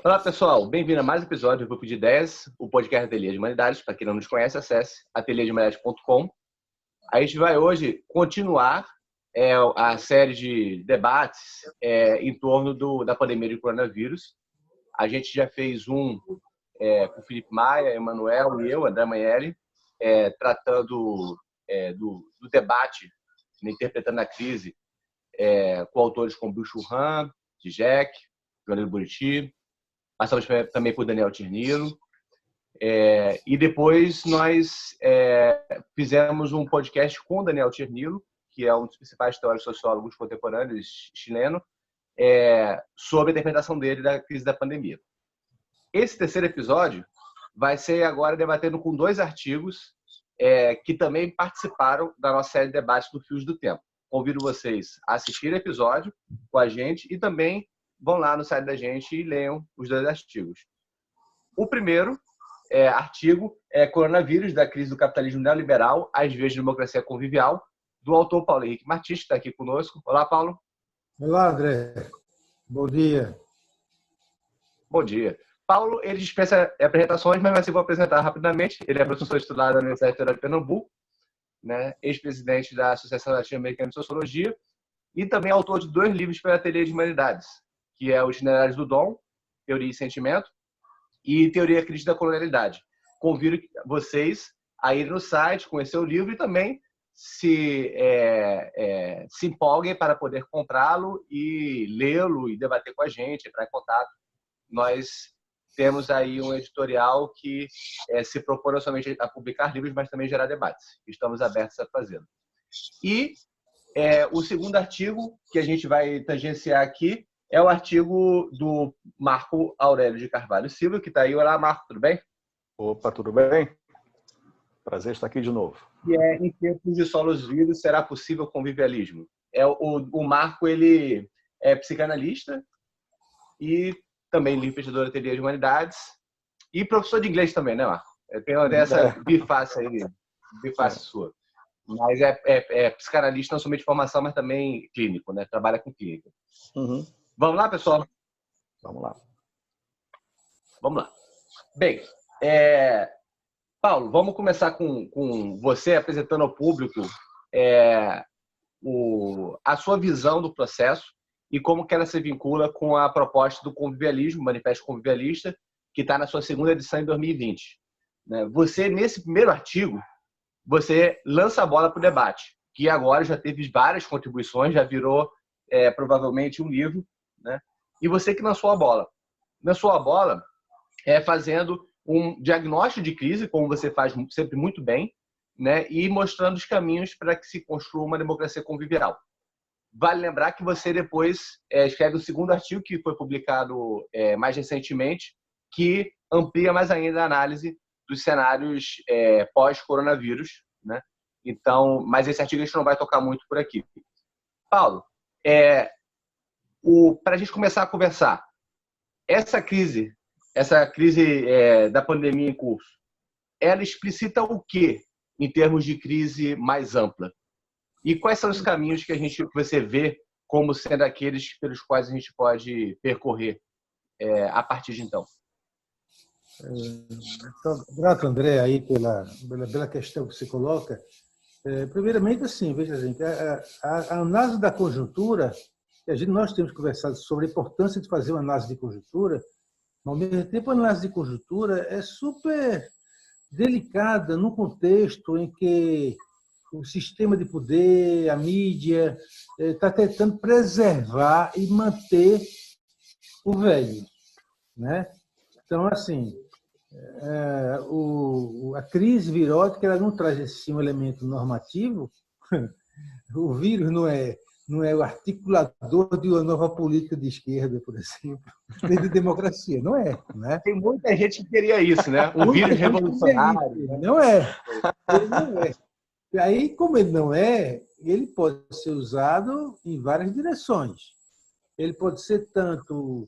Olá, pessoal. Bem-vindo a mais um episódio do Grupo de Ideias, o podcast Ateliê de Humanidades. Para quem não nos conhece, acesse ateliêdehumanidades.com. A gente vai hoje continuar a série de debates em torno da pandemia de coronavírus. A gente já fez um com o Felipe Maia, Emanuel e eu, André Manieri, tratando do debate, interpretando a crise, com autores como Bill Churran, Zizek, Joanilo Buriti. Passamos também por Daniel Tirnilo. E depois nós fizemos um podcast com o Daniel Tirnilo, que é um dos principais teóricos sociólogos contemporâneos chileno, sobre a interpretação dele da crise da pandemia. Esse terceiro episódio vai ser agora debatendo com dois artigos que também participaram da nossa série de debates do Fios do Tempo. Convido vocês a assistir o episódio com a gente e também vão lá no site da gente e leiam os dois artigos. O primeiro artigo é Coronavírus, da crise do capitalismo neoliberal às vias de democracia convivial, do autor Paulo Henrique Martins, que está aqui conosco. Olá, Paulo. Olá, André. Bom dia. Bom dia. Paulo, ele dispensa apresentações, mas assim vou apresentar rapidamente. Ele é professor titular da Universidade Federal de Pernambuco, né? Ex-presidente da Associação Latino-Americana de Sociologia e também autor de 2 livros para a Ateliê de Humanidades, que é Os Generais do Dom, Teoria e Sentimento, e Teoria Crítica da Colonialidade. Convido vocês a ir no site, conhecer o livro e também se empolguem para poder comprá-lo e lê-lo e debater com a gente, entrar em contato. Nós temos aí um editorial que se propõe não somente a publicar livros, mas também gerar debates. Estamos abertos a fazê-lo. E o segundo artigo que a gente vai tangenciar aqui é o artigo do Marco Aurélio de Carvalho Silva, que está aí. Olá, Marco, tudo bem? Opa, tudo bem? Prazer estar aqui de novo. E em tempos de solos vivos, será possível convivialismo? O Marco, ele é psicanalista e também livre pesquisador da Ateliê de Humanidades e professor de inglês também, né, Marco? Tem essa biface aí, biface sua. Mas é psicanalista não somente de formação, mas também clínico, né? Trabalha com clínica. Uhum. Vamos lá, pessoal? Vamos lá. Vamos lá. Bem, Paulo, vamos começar com você apresentando ao público a sua visão do processo e como que ela se vincula com a proposta do convivialismo, o Manifesto Convivialista, que está na sua segunda edição em 2020. Você, nesse primeiro artigo, você lança a bola para o debate, que agora já teve várias contribuições, já virou provavelmente um livro, né? E você que lançou a bola. Lançou a bola fazendo um diagnóstico de crise, como você faz sempre muito bem, né? E mostrando os caminhos para que se construa uma democracia convivial. Vale lembrar que você depois escreve o segundo artigo, que foi publicado mais recentemente, que amplia mais ainda a análise dos cenários pós-coronavírus, né? Então, mas esse artigo a gente não vai tocar muito por aqui. Paulo, para a gente começar a conversar, essa crise da pandemia em curso, ela explicita o quê em termos de crise mais ampla? E quais são os caminhos que você vê como sendo aqueles pelos quais a gente pode percorrer a partir de então? Então, grato, André, aí pela questão que você coloca. Primeiramente, assim, veja, gente, a análise da conjuntura, nós temos conversado sobre a importância de fazer uma análise de conjuntura, mas, ao mesmo tempo, a análise de conjuntura é super delicada no contexto em que o sistema de poder, a mídia, está tentando preservar e manter o velho, né? Então, assim, a crise virótica ela não traz assim um elemento normativo. O vírus não é o articulador de uma nova política de esquerda, por exemplo, nem de democracia, não é, né? Tem muita gente que queria isso, né? Um vírus revolucionário. Não é. Ele não é. E aí, como ele não é, ele pode ser usado em várias direções. Ele pode ser tanto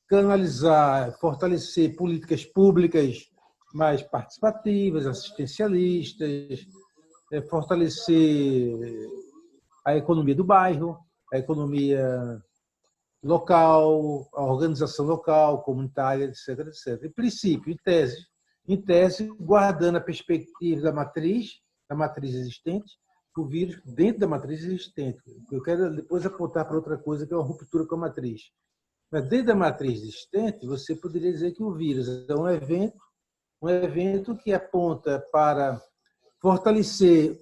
canalizar, fortalecer políticas públicas mais participativas, assistencialistas, fortalecer a economia do bairro, a economia local, a organização local, comunitária, etc, etc. Em princípio, em tese, guardando a perspectiva da matriz existente, o vírus dentro da matriz existente. Eu quero depois apontar para outra coisa, que é uma ruptura com a matriz. Mas dentro da matriz existente, você poderia dizer que o vírus é um evento que aponta para fortalecer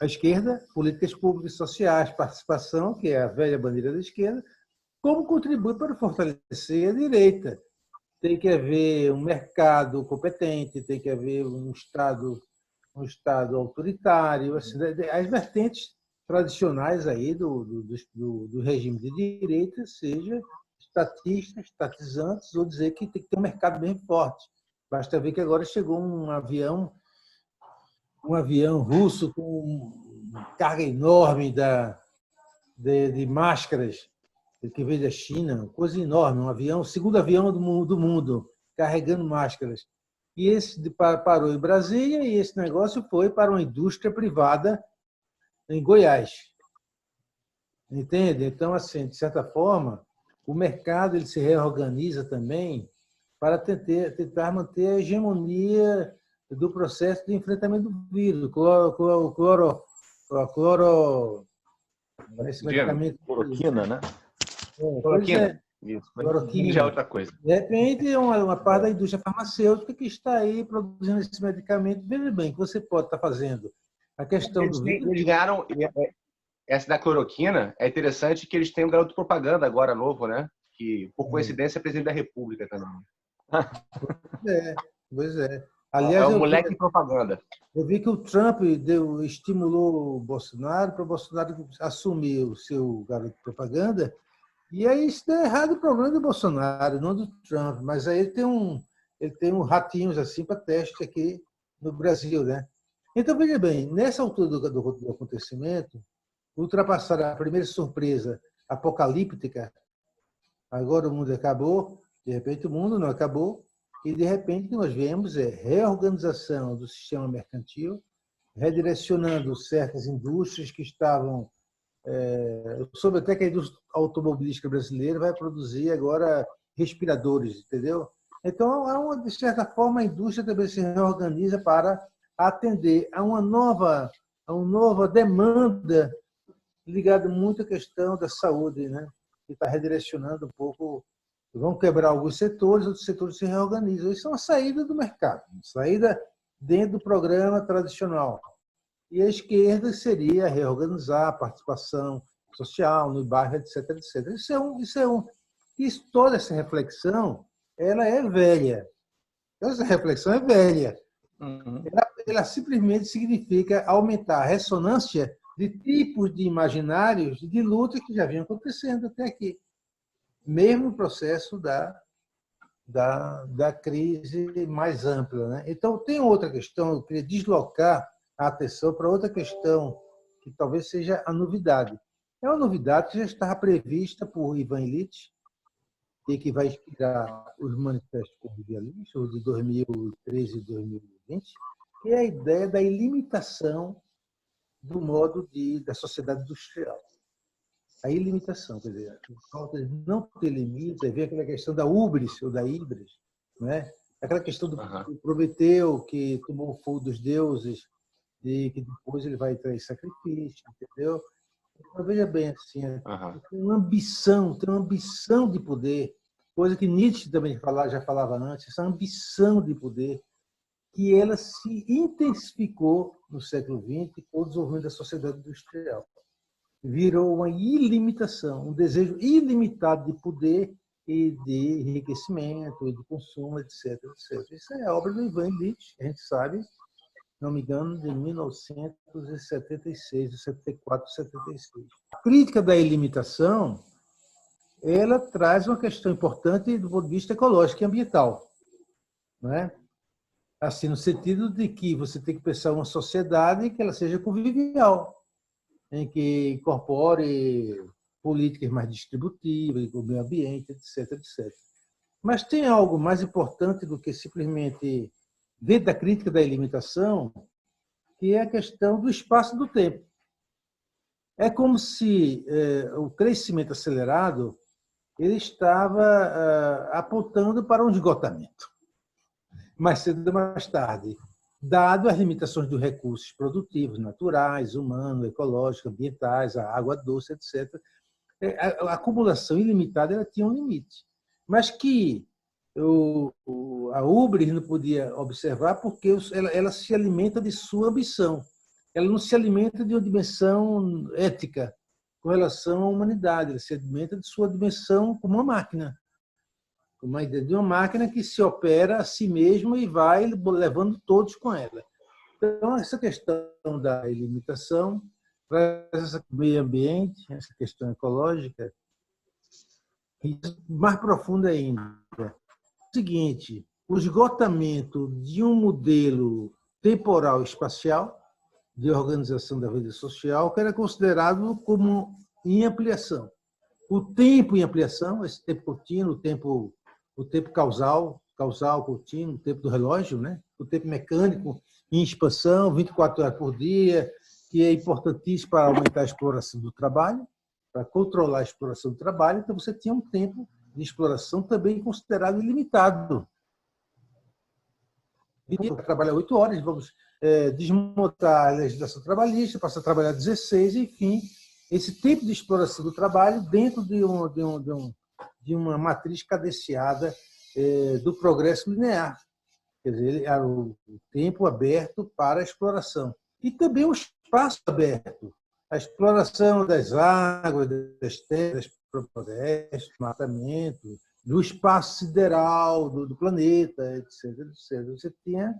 a esquerda, políticas públicas e sociais, participação, que é a velha bandeira da esquerda, como contribui para fortalecer a direita. Tem que haver um mercado competente, tem que haver um Estado autoritário, assim, as vertentes tradicionais aí do regime de direita, seja estatistas, estatizantes, ou dizer que tem que ter um mercado bem forte. Basta ver que agora chegou um avião russo com carga enorme de máscaras que veio da China, coisa enorme, o segundo avião do mundo, carregando máscaras. E esse parou em Brasília e esse negócio foi para uma indústria privada em Goiás. Entende? Então, assim, de certa forma, o mercado ele se reorganiza também para tentar manter a hegemonia do processo de enfrentamento do vírus. Esse medicamento. Cloroquina, né? Cloroquina. Isso, mas já é outra coisa. De repente, uma parte da indústria farmacêutica que está aí produzindo esse medicamento. Veja bem, que você pode estar fazendo a questão do vírus. Eles ganharam, essa da cloroquina, é interessante que eles têm um garoto propaganda agora novo, né? Que, por coincidência, é presidente da República também. Pois é. Aliás, é um moleque de propaganda. Eu vi que o Trump estimulou o Bolsonaro para o Bolsonaro assumir o seu garoto de propaganda. E aí isso deu errado o problema do Bolsonaro, não do Trump. Mas aí ele tem um ratinhos assim para teste aqui no Brasil, né? Então, veja bem, nessa altura do acontecimento, ultrapassaram a primeira surpresa apocalíptica, agora o mundo acabou, de repente o mundo não acabou, e de repente nós vemos reorganização do sistema mercantil, redirecionando certas indústrias que estavam... Eu soube até que a indústria automobilística brasileira vai produzir agora respiradores, entendeu? Então, de certa forma, a indústria também se reorganiza para atender a uma nova demanda ligada muito à questão da saúde, né? Que está redirecionando um pouco. Vão quebrar alguns setores, outros setores se reorganizam. Isso é uma saída do mercado, uma saída dentro do programa tradicional. E a esquerda seria reorganizar a participação social no bairro, etc, etc. Toda essa reflexão, ela é velha. Essa reflexão é velha. Ela simplesmente significa aumentar a ressonância de tipos de imaginários de lutas que já vinham acontecendo até aqui, mesmo no processo da crise mais ampla, né? Então, tem outra questão, eu queria deslocar a atenção para outra questão, que talvez seja a novidade. É uma novidade que já estava prevista por Ivan Illich, e que vai inspirar os manifestos convivialistas de 2013 e 2020, que é a ideia da ilimitação do modo da sociedade industrial. A ilimitação, quer dizer, a falta de não ter limites, aí vem aquela questão da hubris ou da híbris, né? Aquela questão do Prometeu, que tomou o fogo dos deuses e que depois ele vai trair sacrifício, entendeu? Então, veja bem, assim, tem uma ambição de poder, coisa que Nietzsche também já falava antes, essa ambição de poder, que ela se intensificou no século XX com o desenvolvimento da sociedade industrial. Virou uma ilimitação, um desejo ilimitado de poder e de enriquecimento, e de consumo, etc, etc. Isso é a obra do Ivan Illich, a gente sabe, não me engano, de 1976, 74, 76. A crítica da ilimitação, ela traz uma questão importante do ponto de vista ecológico e ambiental, não é? Assim, no sentido de que você tem que pensar uma sociedade que ela seja convivial, em que incorpore políticas mais distributivas, do meio ambiente, etc, etc. Mas tem algo mais importante do que simplesmente, dentro da crítica da ilimitação, que é a questão do espaço e do tempo. É como se o crescimento acelerado ele estava apontando para um esgotamento, mais cedo ou mais tarde, dado as limitações dos recursos produtivos, naturais, humanos, ecológicos, ambientais, a água doce, etc. A acumulação ilimitada ela tinha um limite, mas que a Ubris não podia observar porque ela se alimenta de sua ambição. Ela não se alimenta de uma dimensão ética com relação à humanidade, ela se alimenta de sua dimensão como uma máquina, uma ideia de uma máquina que se opera a si mesma e vai levando todos com ela. Então, essa questão da ilimitação traz esse meio ambiente, essa questão ecológica, e mais profunda ainda. O seguinte, o esgotamento de um modelo temporal e espacial de organização da vida social que era considerado como em ampliação. O tempo em ampliação, esse tempo contínuo, o tempo causal contínuo, o tempo do relógio, né? O tempo mecânico em expansão, 24 horas por dia, que é importantíssimo para aumentar a exploração do trabalho, para controlar a exploração do trabalho. Então, você tinha um tempo de exploração também considerado ilimitado. E trabalhar 8 horas, vamos desmontar a legislação trabalhista, passar a trabalhar 16, enfim, esse tempo de exploração do trabalho dentro de uma matriz cadenciada do progresso linear. Quer dizer, ele era o tempo aberto para a exploração. E também o espaço aberto. A exploração das águas, das terras, do floresta, matamento, do espaço sideral do planeta, etc, etc. Você tinha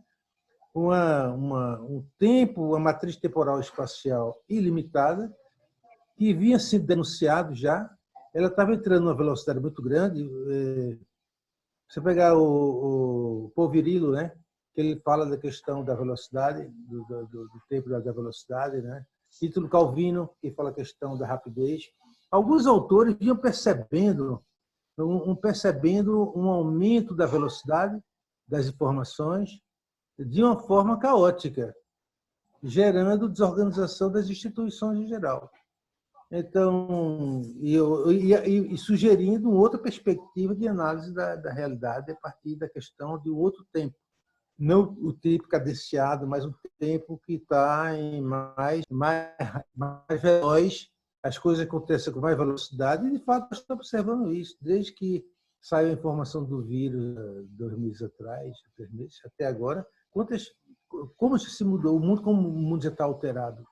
um tempo, uma matriz temporal espacial ilimitada, que vinha sendo denunciado já. Ela estava entrando numa velocidade muito grande. Você pegar o Povirilo, né? Que ele fala da questão da velocidade, do tempo da velocidade, né? Ítalo Calvino, que fala a questão da rapidez. Alguns autores vinham percebendo um aumento da velocidade das informações de uma forma caótica, gerando desorganização das instituições em geral. Então, e sugerindo uma outra perspectiva de análise da realidade a partir da questão de um outro tempo. Não o tempo cadenciado, mas um tempo que está em mais veloz, as coisas acontecem com mais velocidade, e, de fato, nós estamos observando isso, desde que saiu a informação do vírus 2 meses atrás, 3 meses, até agora, como se mudou o mundo, como o mundo já está alterado.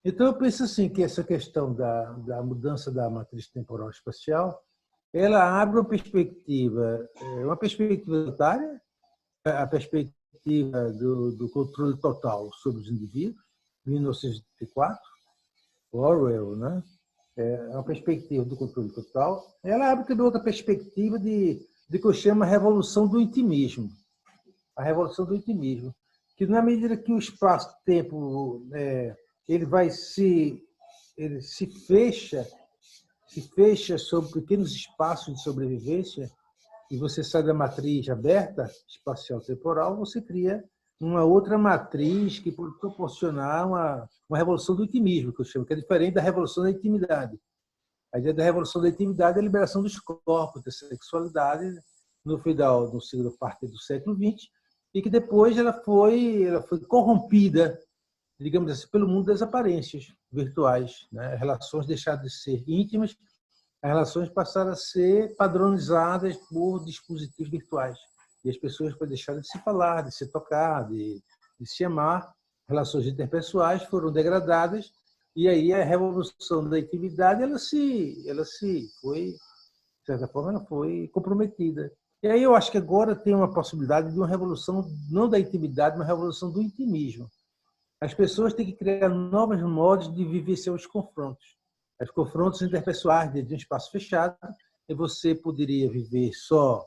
Então, eu penso assim, que essa questão da mudança da matriz temporal espacial, ela abre uma perspectiva unitária, a perspectiva do controle total sobre os indivíduos, 1984, Orwell, né? É uma perspectiva do controle total. Ela abre também outra perspectiva de que eu chamo a revolução do intimismo. A revolução do intimismo, que na medida que o espaço-tempo ele se fecha sobre pequenos espaços de sobrevivência, e você sai da matriz aberta, espacial-temporal, você cria uma outra matriz que pode proporcionar uma revolução do intimismo, que eu chamo, que é diferente da revolução da intimidade. A ideia da revolução da intimidade é a liberação dos corpos, da sexualidade, no final, no segunda parte do século XX, e que depois ela foi corrompida, digamos assim, pelo mundo das aparências virtuais, né? As relações deixaram de ser íntimas, as relações passaram a ser padronizadas por dispositivos virtuais. E as pessoas deixaram de se falar, de se tocar, de se amar. Relações interpessoais foram degradadas, e aí a revolução da intimidade ela foi, de certa forma, ela foi comprometida. E aí eu acho que agora tem uma possibilidade de uma revolução, não da intimidade, mas uma revolução do intimismo. As pessoas têm que criar novos modos de viver seus confrontos. Os confrontos interpessoais dentro de um espaço fechado, e você poderia viver só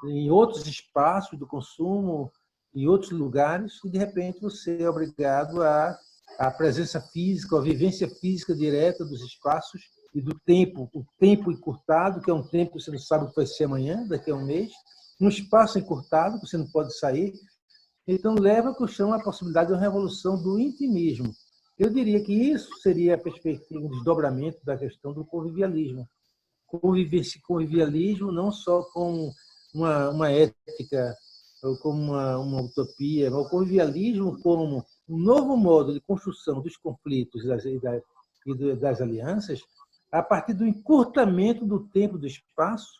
em outros espaços do consumo, em outros lugares, e de repente você é obrigado à presença física, à vivência física direta dos espaços e do tempo, o tempo encurtado, que é um tempo que você não sabe o que vai ser amanhã, daqui a um mês, um espaço encurtado, que você não pode sair. Então, leva ao que eu chamo a possibilidade de uma revolução do intimismo. Eu diria que isso seria a perspectiva, um desdobramento da questão do convivialismo. Convivialismo não só como uma ética ou como uma utopia, mas o convivialismo como um novo modo de construção dos conflitos e das alianças a partir do encurtamento do tempo e do espaço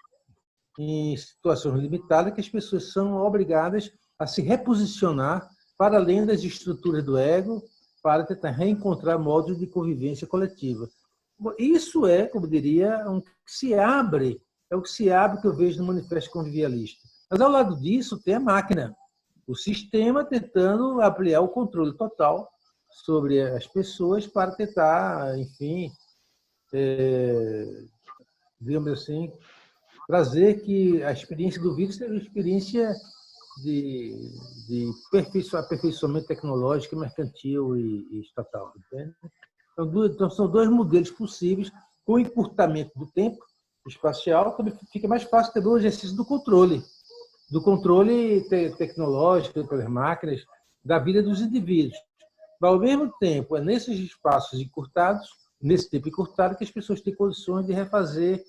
em situações limitadas que as pessoas são obrigadas a se reposicionar para além das estruturas do ego para tentar reencontrar modos de convivência coletiva. Isso é, como diria, é o que se abre que eu vejo no Manifesto Convivialista. Mas, ao lado disso, tem a máquina, o sistema tentando ampliar o controle total sobre as pessoas para tentar, enfim, digamos assim, trazer que a experiência do vírus seja uma experiência de aperfeiçoamento tecnológico, mercantil e estatal. Entende? Então, são dois modelos possíveis, com o encurtamento do tempo espacial, também fica mais fácil também o exercício do controle tecnológico pelas máquinas da vida dos indivíduos. Mas, ao mesmo tempo, é nesses espaços encurtados, nesse tempo encurtado, que as pessoas têm condições de refazer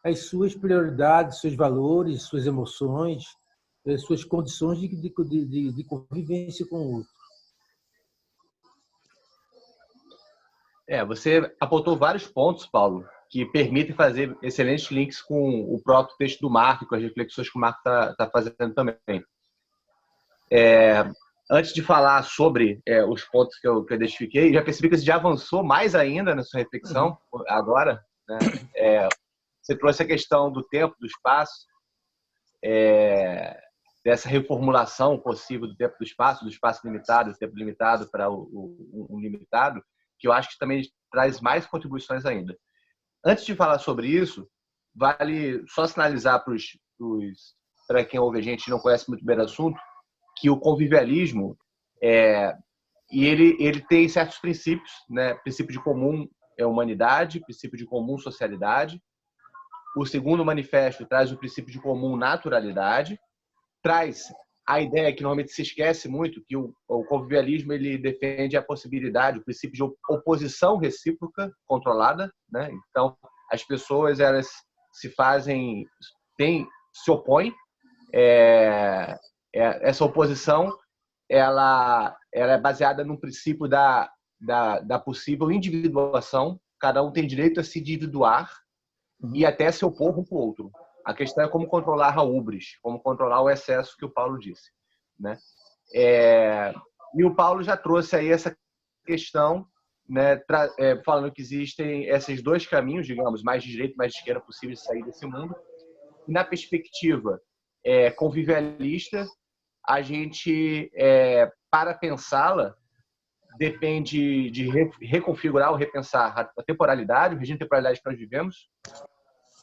as suas prioridades, seus valores, suas emoções, as suas condições de convivência com o outro. Você apontou vários pontos, Paulo, que permitem fazer excelentes links com o próprio texto do Marco, com as reflexões que o Marco está fazendo também. Antes de falar sobre os pontos que eu identifiquei, já percebi que você já avançou mais ainda na sua reflexão agora, né? Você trouxe a questão do tempo, do espaço, dessa reformulação possível do tempo do espaço limitado, do tempo limitado para um limitado, que eu acho que também traz mais contribuições ainda. Antes de falar sobre isso, vale só sinalizar para quem ouve a gente e não conhece muito bem o assunto, que o convivialismo ele tem certos princípios, né? Princípio de comum humanidade, princípio de comum socialidade. O segundo manifesto traz o princípio de comum naturalidade, traz a ideia que normalmente se esquece muito, que o convivialismo ele defende a possibilidade, o princípio de oposição recíproca controlada, né? Então, as pessoas elas se opõem. Essa oposição ela é baseada no princípio da possível individuação. Cada um tem direito a se individuar e até se opor um com o outro. A questão é como controlar a ubris, como controlar o excesso que o Paulo disse, né? E o Paulo já trouxe aí essa questão, né, falando que existem esses dois caminhos, digamos, mais de direita e mais de esquerda possível de sair desse mundo. E na perspectiva convivialista, a gente, para pensá-la, depende de reconfigurar ou repensar a temporalidade, o regime de temporalidade que nós vivemos,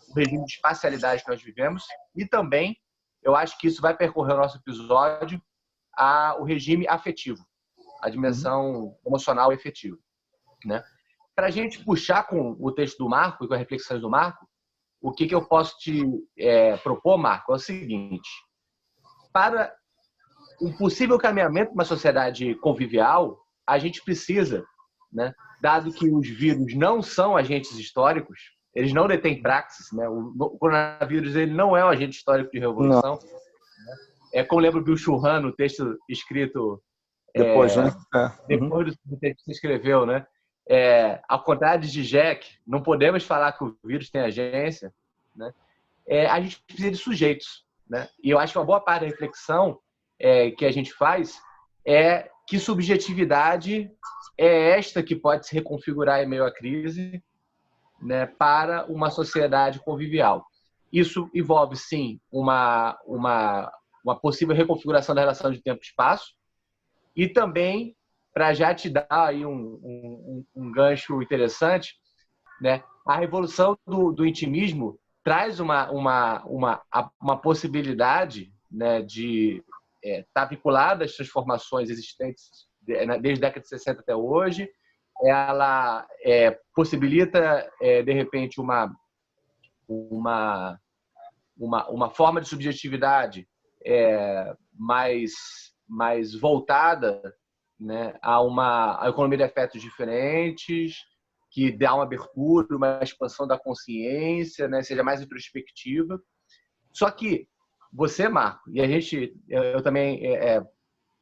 o regime de espacialidade que nós vivemos, e também, eu acho que isso vai percorrer o nosso episódio, o regime afetivo, a dimensão emocional e afetiva, né? Para a gente puxar com o texto do Marco e com as reflexões do Marco, o que eu posso te propor, Marco, é o seguinte: para um possível caminhamento para uma sociedade convivial, a gente precisa, né, dado que os vírus não são agentes históricos, eles não detêm praxis, né? O coronavírus ele não é um agente histórico de revolução. Né? Como lembra o Bill Churran no texto escrito depois, né? Depois do texto que você escreveu, né? Ao contrário de Zizek, não podemos falar que o vírus tem agência, né? A gente precisa de sujeitos, né? E eu acho que uma boa parte da reflexão que a gente faz é que subjetividade é esta que pode se reconfigurar em meio à crise, né, para uma sociedade convivial. Isso envolve, sim, uma possível reconfiguração da relação de tempo e espaço, e também, para já te dar aí um gancho interessante, né, a revolução do intimismo traz uma possibilidade, né, de estar vinculada às transformações existentes desde a década de 60 até hoje. Ela possibilita, de repente, uma forma de subjetividade mais voltada né, a economia de afetos diferentes, que dá uma abertura, uma expansão da consciência, né, seja mais introspectiva. Só que você, Marco, e eu também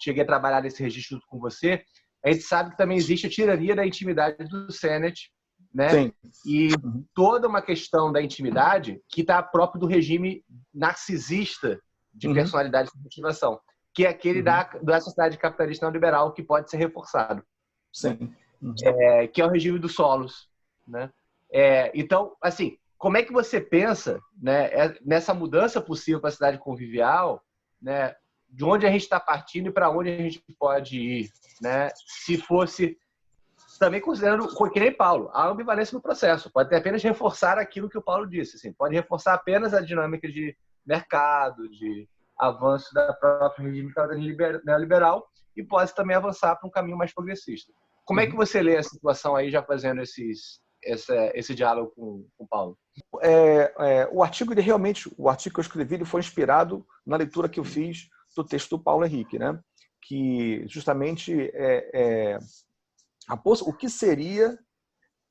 cheguei a trabalhar nesse registro com você, a gente sabe que também existe a tirania da intimidade do Sennett, né? Sim. E toda uma questão da intimidade que está próprio do regime narcisista de personalidade de motivação, que é aquele da sociedade capitalista neoliberal que pode ser reforçado. Sim. Que é o regime dos solos, né? Então, assim, como é que você pensa, né, nessa mudança possível para a cidade convivial, né, de onde a gente está partindo e para onde a gente pode ir, né? Se fosse também considerando, que nem Paulo, a ambivalência no processo. Pode ter apenas reforçar aquilo que o Paulo disse. Assim, pode reforçar apenas a dinâmica de mercado, de avanço da própria regime neoliberal e pode também avançar para um caminho mais progressista. Como é que você lê a situação aí, já fazendo esse diálogo com o Paulo? O artigo, o artigo que eu escrevi, ele foi inspirado na leitura que eu fiz do texto do Paulo Henrique, né? Que justamente o que seria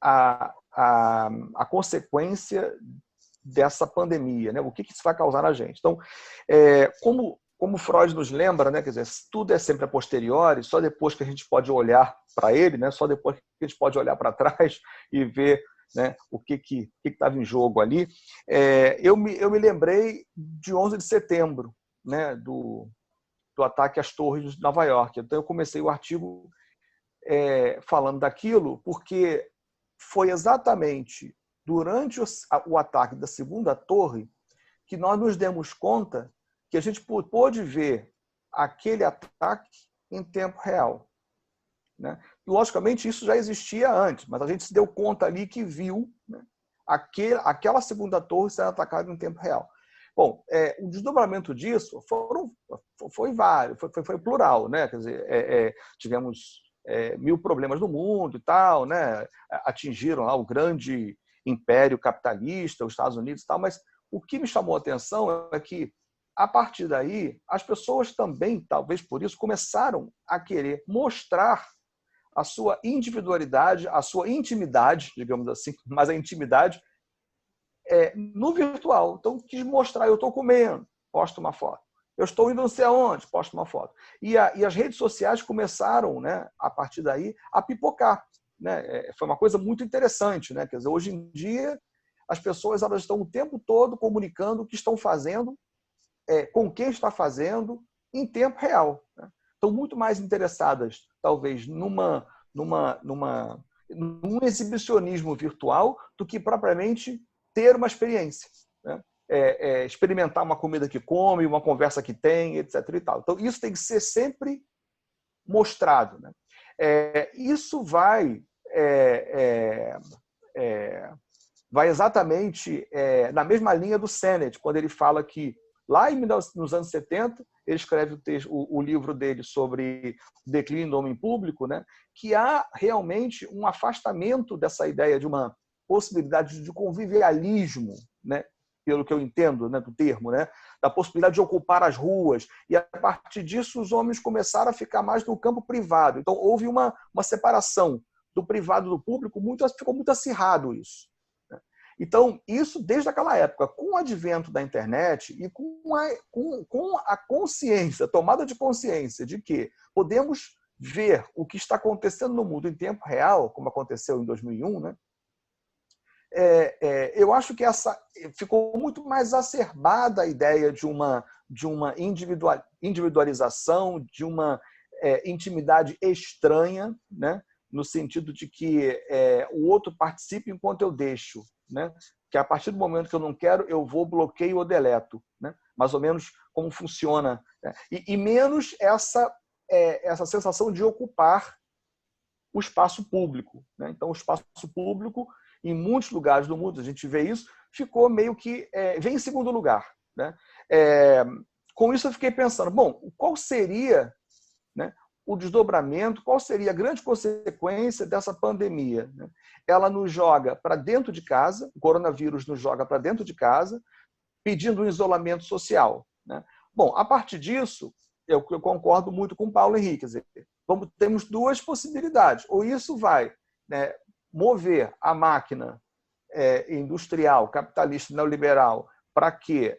a consequência dessa pandemia, né? O que isso vai causar na gente. Então, como Freud nos lembra, né? Quer dizer, tudo é sempre a posteriori, só depois que a gente pode olhar para ele, né? Só depois que a gente pode olhar para trás e ver, né, o que estava em jogo ali. Eu me lembrei de 11 de setembro, né, do ataque às torres de Nova York. Então, eu comecei o artigo falando daquilo, porque foi exatamente durante o ataque da segunda torre que nós nos demos conta que a gente pôde ver aquele ataque em tempo real, né? Logicamente, isso já existia antes, mas a gente se deu conta ali que viu, né, aquela segunda torre sendo atacada em tempo real. Bom, o desdobramento disso foi vários, foi plural, né? Quer dizer, tivemos 1000 problemas no mundo e tal, né? Atingiram lá o grande império capitalista, os Estados Unidos e tal, mas o que me chamou a atenção é que, a partir daí, as pessoas também, talvez por isso, começaram a querer mostrar a sua individualidade, a sua intimidade, digamos assim, mas a intimidade no virtual. Então, quis mostrar, eu estou comendo, posto uma foto. Eu estou indo não sei aonde, posto uma foto. E as redes sociais começaram, né, a partir daí, a pipocar, né? Foi uma coisa muito interessante, né? Quer dizer, hoje em dia, as pessoas elas estão o tempo todo comunicando o que estão fazendo, com quem está fazendo, em tempo real, né? Estão muito mais interessadas, talvez, num exibicionismo virtual do que propriamente ter uma experiência, né? Experimentar uma comida que come, uma conversa que tem, etc. E tal. Então, isso tem que ser sempre mostrado, né? Isso vai exatamente na mesma linha do Sennett, quando ele fala que, lá nos anos 70, ele escreve o livro dele sobre o declínio do homem público, né, que há realmente um afastamento dessa ideia de uma possibilidade de convivialismo, né, pelo que eu entendo, né, do termo, né, da possibilidade de ocupar as ruas. E, a partir disso, os homens começaram a ficar mais no campo privado. Então, houve uma separação do privado do público, ficou muito acirrado isso. Então, isso desde aquela época, com o advento da internet e com a consciência, tomada de consciência de que podemos ver o que está acontecendo no mundo em tempo real, como aconteceu em 2001, né? Eu acho que ficou muito mais exacerbada a ideia de uma individualização, de uma intimidade estranha, né? No sentido de que o outro participe enquanto eu deixo, né? Que a partir do momento que eu não quero, eu vou, bloqueio ou deleto, né? Mais ou menos como funciona, né? E menos essa sensação de ocupar o espaço público, né? Então, o espaço público, em muitos lugares do mundo, a gente vê isso, ficou meio que vem em segundo lugar, né? Com isso, eu fiquei pensando, bom, qual seria, né, o desdobramento, qual seria a grande consequência dessa pandemia, né? Ela nos joga para dentro de casa, o coronavírus nos joga para dentro de casa, pedindo um isolamento social, né? Bom, a partir disso, eu concordo muito com o Paulo Henrique. Quer dizer, temos duas possibilidades. Ou isso vai, né, mover a máquina industrial, capitalista, neoliberal, para que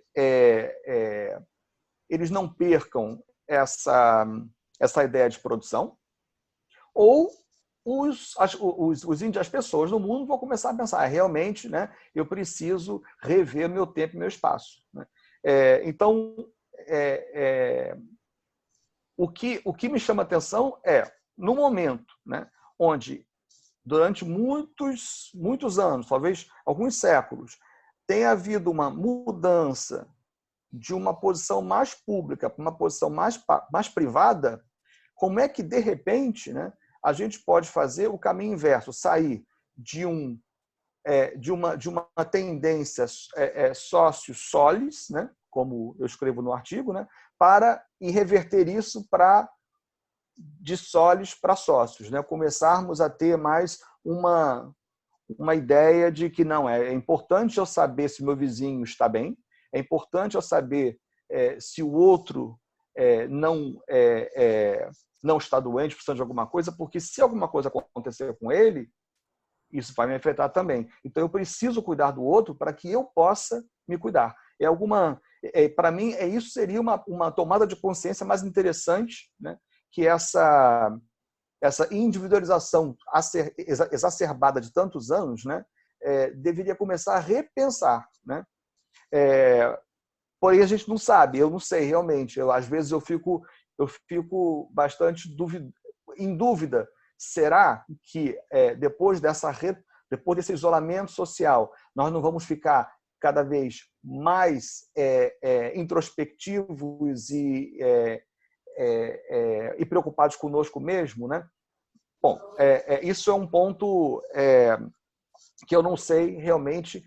eles não percam essa ideia de produção, ou as pessoas no mundo vão começar a pensar, realmente, né, eu preciso rever meu tempo e meu espaço. Né? Então, o que me chama a atenção é, no momento, né, onde, durante muitos anos, talvez alguns séculos, tem havido uma mudança de uma posição mais pública para uma posição mais privada, como é que, de repente, né, a gente pode fazer o caminho inverso, sair de uma tendência sócio-solis, né, como eu escrevo no artigo, né, e reverter isso de solis para sócios, né? Começarmos a ter mais uma ideia de que não, é importante eu saber se meu vizinho está bem, é importante eu saber se o outro não está doente, precisando de alguma coisa, porque se alguma coisa acontecer com ele, isso vai me afetar também. Então, eu preciso cuidar do outro para que eu possa me cuidar. Para mim, isso seria uma tomada de consciência mais interessante, né? Que essa individualização exacerbada de tantos anos, né? Deveria começar a repensar. Né? Porém, a gente não sabe, eu não sei realmente. Às vezes eu fico bastante em dúvida. Será que depois desse isolamento social, nós não vamos ficar cada vez mais introspectivos e preocupados conosco mesmo, né? Bom, isso é um ponto que eu não sei realmente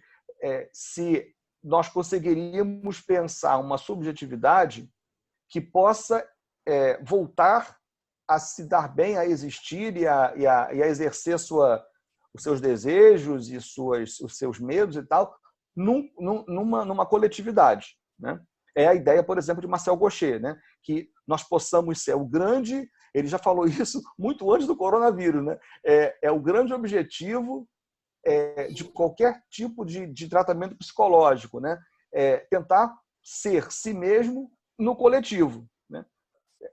se nós conseguiríamos pensar uma subjetividade que possa voltar a se dar bem, a existir e a exercer os seus desejos e os seus medos e tal, numa coletividade. Né? É a ideia, por exemplo, de Marcel Gauchet, né? Que nós possamos ser o grande, ele já falou isso muito antes do coronavírus, né? É o grande objetivo de qualquer tipo de tratamento psicológico, né? Tentar ser si mesmo no coletivo, né?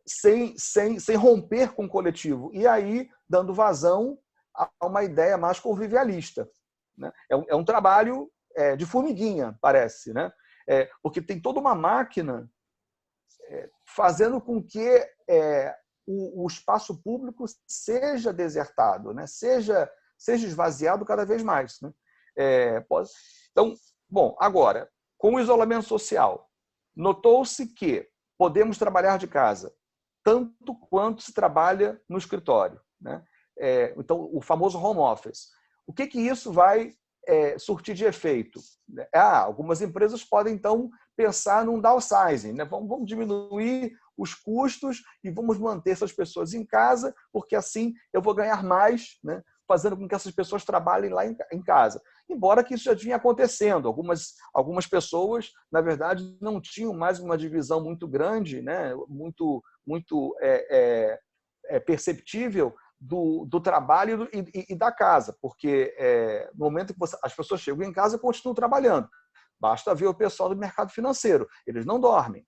sem romper com o coletivo, e aí dando vazão a uma ideia mais convivialista. Né? É um trabalho de formiguinha, parece, né? Porque tem toda uma máquina fazendo com que o espaço público seja desertado, né? seja esvaziado cada vez mais. Né? Então, bom, agora, com o isolamento social, notou-se que podemos trabalhar de casa tanto quanto se trabalha no escritório. Né? Então, o famoso home office. O que isso vai surtir de efeito? Algumas empresas podem, então, pensar num downsizing. Né? Vamos diminuir os custos e vamos manter essas pessoas em casa, porque assim eu vou ganhar mais, né? Fazendo com que essas pessoas trabalhem lá em casa. Embora que isso já vinha acontecendo. Algumas pessoas, na verdade, não tinham mais uma divisão muito grande, né? muito perceptível do trabalho e da casa, porque no momento que as pessoas chegam em casa, continuam trabalhando. Basta ver o pessoal do mercado financeiro. Eles não dormem.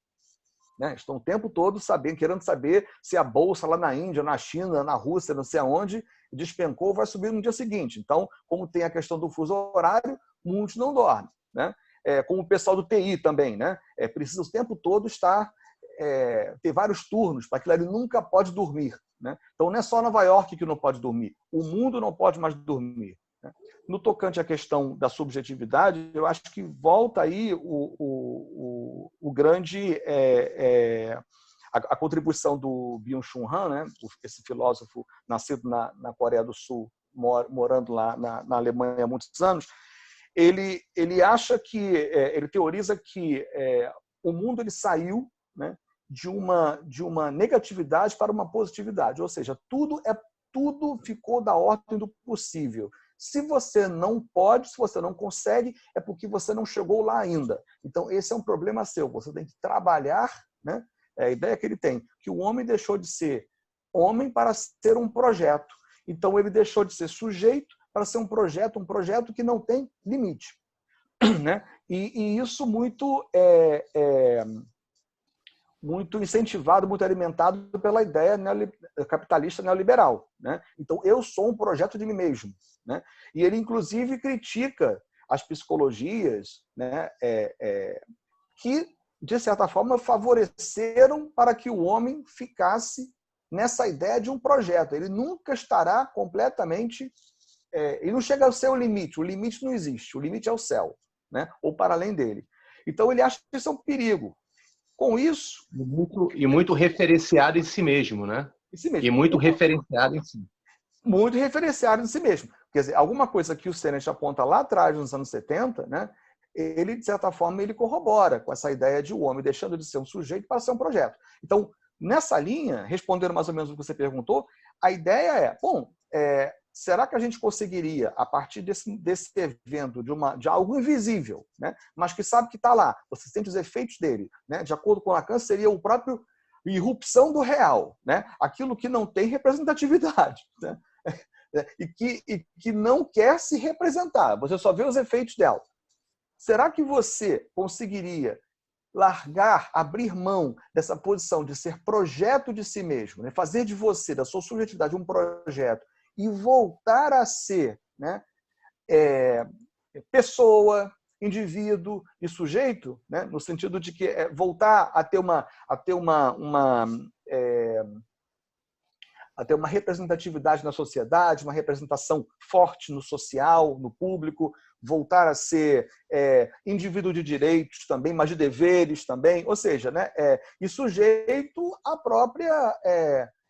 Né? Estão o tempo todo querendo saber se a bolsa lá na Índia, na China, na Rússia, não sei aonde, despencou ou vai subir no dia seguinte. Então, como tem a questão do fuso horário, muitos não dormem. Né? Como o pessoal do TI também. Né? Precisa o tempo todo ter vários turnos, para aquilo ali nunca pode dormir. Né? Então, não é só Nova York que não pode dormir. O mundo não pode mais dormir. Né? No tocante à questão da subjetividade, eu acho que volta aí o grande... a contribuição do Byung-Chul Han, né? Esse filósofo nascido na Coreia do Sul, morando lá na Alemanha há muitos anos, ele acha que... ele teoriza que o mundo ele saiu, né, de uma negatividade para uma positividade, ou seja, tudo ficou da ordem do possível. Se você não pode, se você não consegue, é porque você não chegou lá ainda. Então, esse é um problema seu. Você tem que trabalhar, né? A ideia que ele tem, que o homem deixou de ser homem para ser um projeto. Então, ele deixou de ser sujeito para ser um projeto que não tem limite. Né? E isso muito muito incentivado, muito alimentado pela ideia capitalista neoliberal. Né? Então, eu sou um projeto de mim mesmo. Né? E ele, inclusive, critica as psicologias, né, que, de certa forma, favoreceram para que o homem ficasse nessa ideia de um projeto. Ele nunca estará completamente... ele não chega ao seu limite. O limite não existe. O limite é o céu, né? Ou para além dele. Então, ele acha que isso é um perigo. Com isso... E muito referenciado em si mesmo, né? Em si mesmo. E muito referenciado em si. Muito referenciado em si mesmo. Quer dizer, alguma coisa que o Sennett aponta lá atrás, nos anos 70, né? Ele, de certa forma, ele corrobora com essa ideia de o homem deixando de ser um sujeito para ser um projeto. Então, nessa linha, respondendo mais ou menos o que você perguntou, a ideia é, bom, será que a gente conseguiria, a partir desse evento, de algo invisível, né, mas que sabe que está lá, você sente os efeitos dele, né, de acordo com Lacan, seria o próprio irrupção do real, né, aquilo que não tem representatividade, né, e que não quer se representar, você só vê os efeitos dela. Será que você conseguiria largar, abrir mão dessa posição de ser projeto de si mesmo, né? Fazer de você, da sua subjetividade, um projeto e voltar a ser, né, pessoa, indivíduo e sujeito, né, no sentido de que voltar a ter uma representatividade na sociedade, uma representação forte no social, no público, voltar a ser indivíduo de direitos também, mas de deveres também, ou seja, né, e sujeito à própria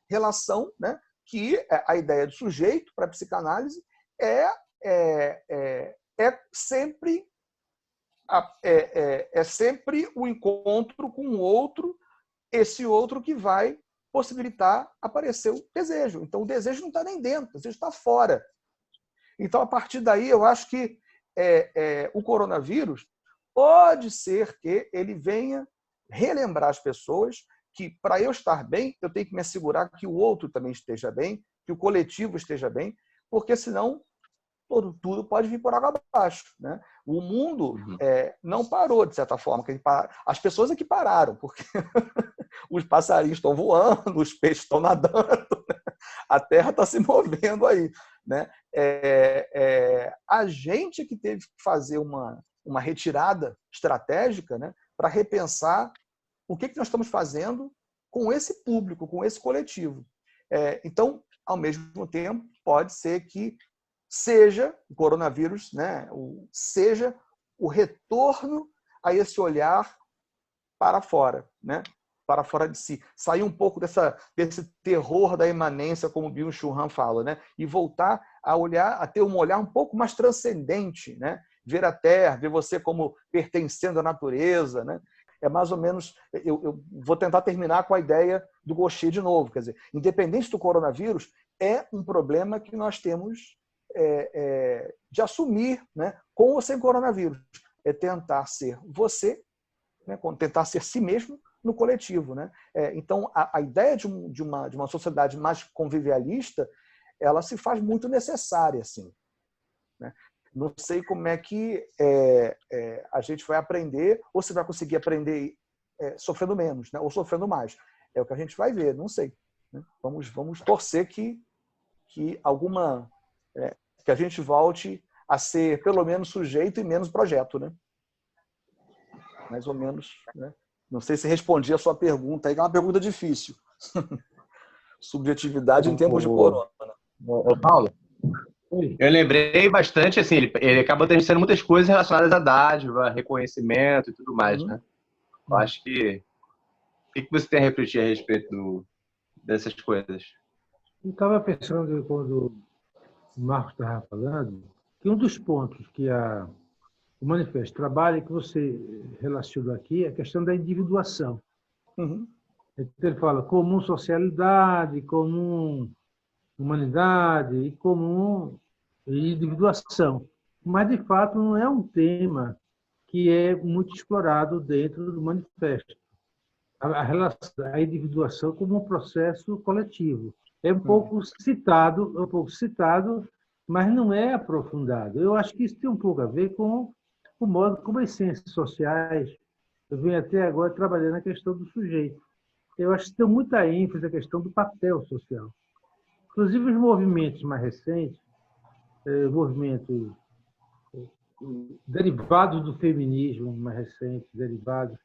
relação, né, que a ideia de sujeito para a psicanálise é sempre o encontro com o outro, esse outro que vai possibilitar aparecer o desejo. Então, o desejo não está nem dentro, o desejo está fora. Então, a partir daí, eu acho que o coronavírus pode ser que ele venha relembrar as pessoas que, para eu estar bem, eu tenho que me assegurar que o outro também esteja bem, que o coletivo esteja bem, porque, senão, tudo pode vir por água abaixo. Né? O mundo não parou, de certa forma. As pessoas é que pararam, porque os passarinhos estão voando, os peixes estão nadando, né? A Terra está se movendo aí. Né? A gente é que teve que fazer uma retirada estratégica, né, para repensar o que nós estamos fazendo com esse público, com esse coletivo. Então, ao mesmo tempo, pode ser que seja o coronavírus, né, seja o retorno a esse olhar para fora, né, para fora de si. Sair um pouco desse terror da imanência, como Byung-Chul Han fala, né, e voltar a ter um olhar um pouco mais transcendente, né, ver a Terra, ver você como pertencendo à natureza, né. É mais ou menos, eu vou tentar terminar com a ideia do Gaucher de novo, quer dizer, independente do coronavírus, é um problema que nós temos de assumir, né, com ou sem coronavírus. É tentar ser você, né, tentar ser si mesmo no coletivo. Né? Então, a ideia de uma sociedade mais convivialista, ela se faz muito necessária. Assim, né? Não sei como é que a gente vai aprender, ou se vai conseguir aprender sofrendo menos, né, ou sofrendo mais. É o que a gente vai ver, não sei. Né? Vamos torcer que que a gente volte a ser pelo menos sujeito e menos projeto, né? Mais ou menos, né? Não sei se respondi a sua pergunta, aí é uma pergunta difícil. Subjetividade em tempos de corona. Paulo, eu lembrei bastante, assim, ele acaba tendo muitas coisas relacionadas à dádiva, reconhecimento e tudo mais, né? Eu acho que... O que você tem a refletir a respeito dessas coisas? Eu estava pensando, quando o Marcos estava falando, que um dos pontos que o manifesto trabalha, que você relacionou aqui, é a questão da individuação. Uhum. Então, ele fala comum socialidade, comum humanidade e comum individuação. Mas, de fato, não é um tema que é muito explorado dentro do manifesto. a individuação como um processo coletivo. É um pouco citado, mas não é aprofundado. Eu acho que isso tem um pouco a ver com o modo como as ciências sociais, eu venho até agora trabalhando na questão do sujeito. Eu acho que tem muita ênfase na questão do papel social. Inclusive, os movimentos mais recentes, movimentos derivados do feminismo mais recente, derivados,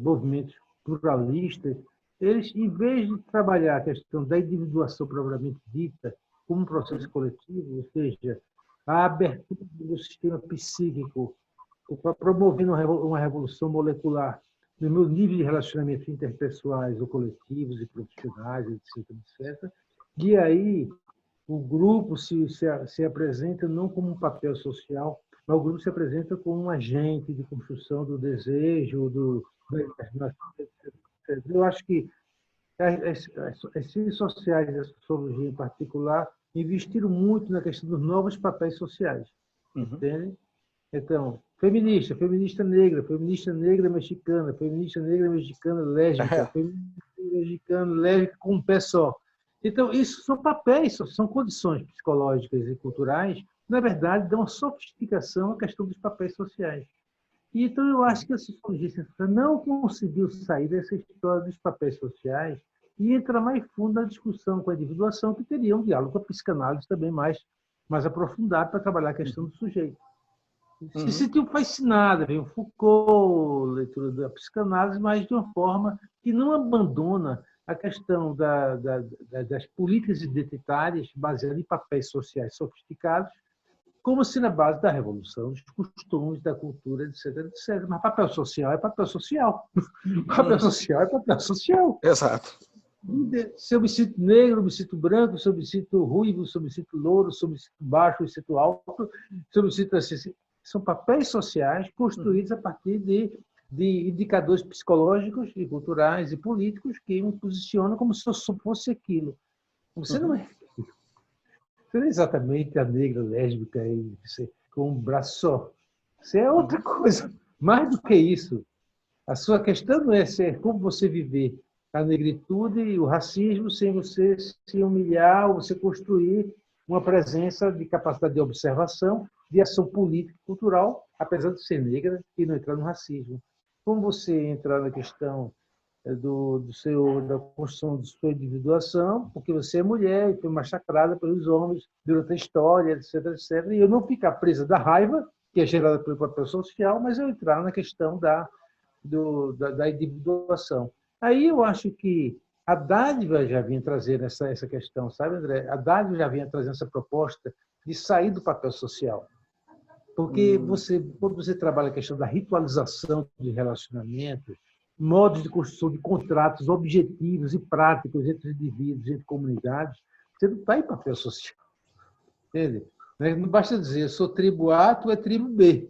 movimentos pluralistas, eles, em vez de trabalhar a questão da individuação propriamente dita como um processo coletivo, ou seja, a abertura do sistema psíquico, promovendo uma revolução molecular no meu nível de relacionamentos interpessoais ou coletivos e profissionais, etc., etc. E aí o grupo se apresenta não como um papel social, mas o grupo se apresenta como um agente de construção do desejo, da imaginação, etc. Eu acho que as ciências sociais e a sociologia em particular investiram muito na questão dos novos papéis sociais. Entende? Então, feminista negra mexicana, feminista negra mexicana lésbica, feminista negra mexicana lésbica com um pé só. Então, isso são papéis, são condições psicológicas e culturais que, na verdade, dão uma sofisticação à questão dos papéis sociais. E, então, eu acho que a sociologia não conseguiu sair dessa história dos papéis sociais e entrar mais fundo na discussão com a individuação, que teria um diálogo com a psicanálise também mais aprofundado para trabalhar a questão do sujeito. Se sentiu fascinada, veio Foucault, leitura da psicanálise, mas de uma forma que não abandona a questão das políticas identitárias baseadas em papéis sociais sofisticados, como se na base da revolução, dos costumes, da cultura, etc., etc. Mas papel social é papel social. Papel social é papel social. Exato. Se eu me sinto negro, eu me sinto branco, se eu me sinto ruivo, se eu me sinto louro, se eu me sinto baixo, se eu me sinto alto, se eu me sinto assim, são papéis sociais construídos a partir de indicadores psicológicos e culturais e políticos que me posicionam como se eu fosse aquilo. Você não é aquilo. Você não é exatamente a negra lésbica com um braço só. Você é outra coisa. Mais do que isso, a sua questão não é ser como você viver a negritude e o racismo sem você se humilhar ou você construir uma presença de capacidade de observação, de ação política e cultural, apesar de ser negra e não entrar no racismo. Como você entrar na questão da construção de sua individuação, porque você é mulher e foi massacrada pelos homens durante a história, etc., etc., e eu não ficar presa da raiva, que é gerada pelo papel social, mas eu entrar na questão da individuação. Aí eu acho que a dádiva já vinha trazendo essa questão, sabe, André? A dádiva já vinha trazendo essa proposta de sair do papel social. Porque quando você trabalha a questão da ritualização de relacionamentos, modos de construção de contratos objetivos e práticos entre indivíduos, entre comunidades, você não está em papel social. Entende? Não basta dizer, eu sou tribo A, tu é tribo B.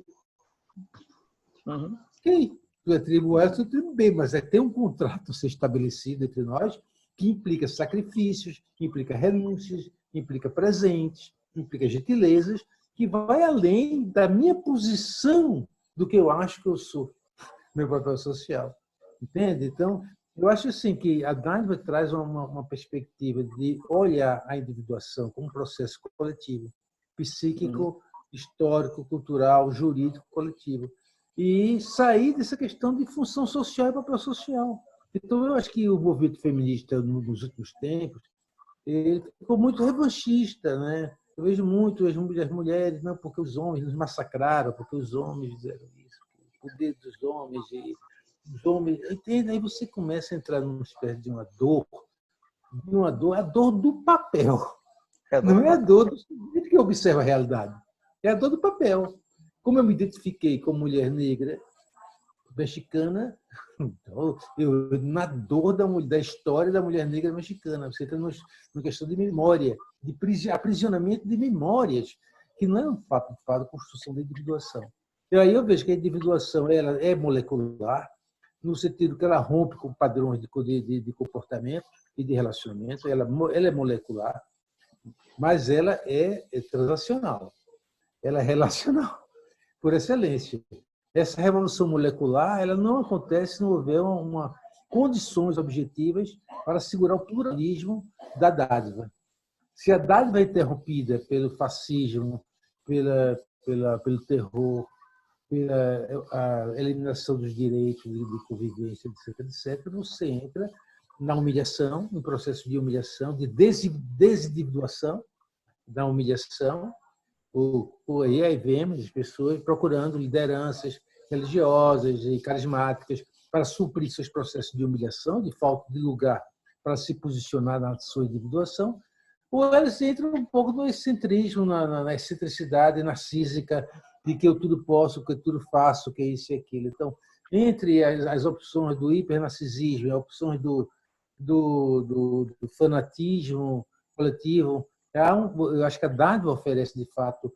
Ok. Tu é tribo A, eu sou tribo B, mas tem um contrato a ser estabelecido entre nós que implica sacrifícios, que implica renúncias, que implica presentes, que implica gentilezas, que vai além da minha posição do que eu acho que eu sou, meu papel social. Entende? Então, eu acho assim que a dádiva traz uma perspectiva de olhar a individuação como um processo coletivo, psíquico, histórico, cultural, jurídico, coletivo. E sair dessa questão de função social e papel social. Então, eu acho que o movimento feminista, nos últimos tempos, ele ficou muito revanchista, né? Eu vejo muito as mulheres, não, porque os homens nos massacraram, porque os homens fizeram isso, o poder dos homens, e os homens... Entende? Aí você começa a entrar numa espécie de uma dor, a dor do papel. Não é a dor do sujeito que observa a realidade, é a dor do papel. Como eu me identifiquei como mulher negra, mexicana, então, na dor da história da mulher negra mexicana, você entra numa questão de memória, de aprisionamento de memórias, que não é um fato de construção da individuação. E aí eu vejo que a individuação ela é molecular, no sentido que ela rompe com padrões de comportamento e de relacionamento, ela é molecular, mas ela é transacional, ela é relacional, por excelência. essa revolução molecular ela não acontece se não houver condições objetivas para assegurar o pluralismo da dádiva. Se a dádiva é interrompida pelo fascismo, pelo terror, pela a eliminação dos direitos de convivência, etc., você entra na humilhação, no processo de humilhação, de desindividuação da humilhação. Aí vemos as pessoas procurando lideranças religiosas e carismáticas para suprir seus processos de humilhação, de falta de lugar para se posicionar na sua individuação, ou elas entram um pouco no excentrismo, na excentricidade narcísica de que eu tudo posso, que eu tudo faço, que é isso e aquilo. Então, entre as opções do hipernarcisismo e as opções do fanatismo coletivo, eu acho que a dádiva oferece, de fato,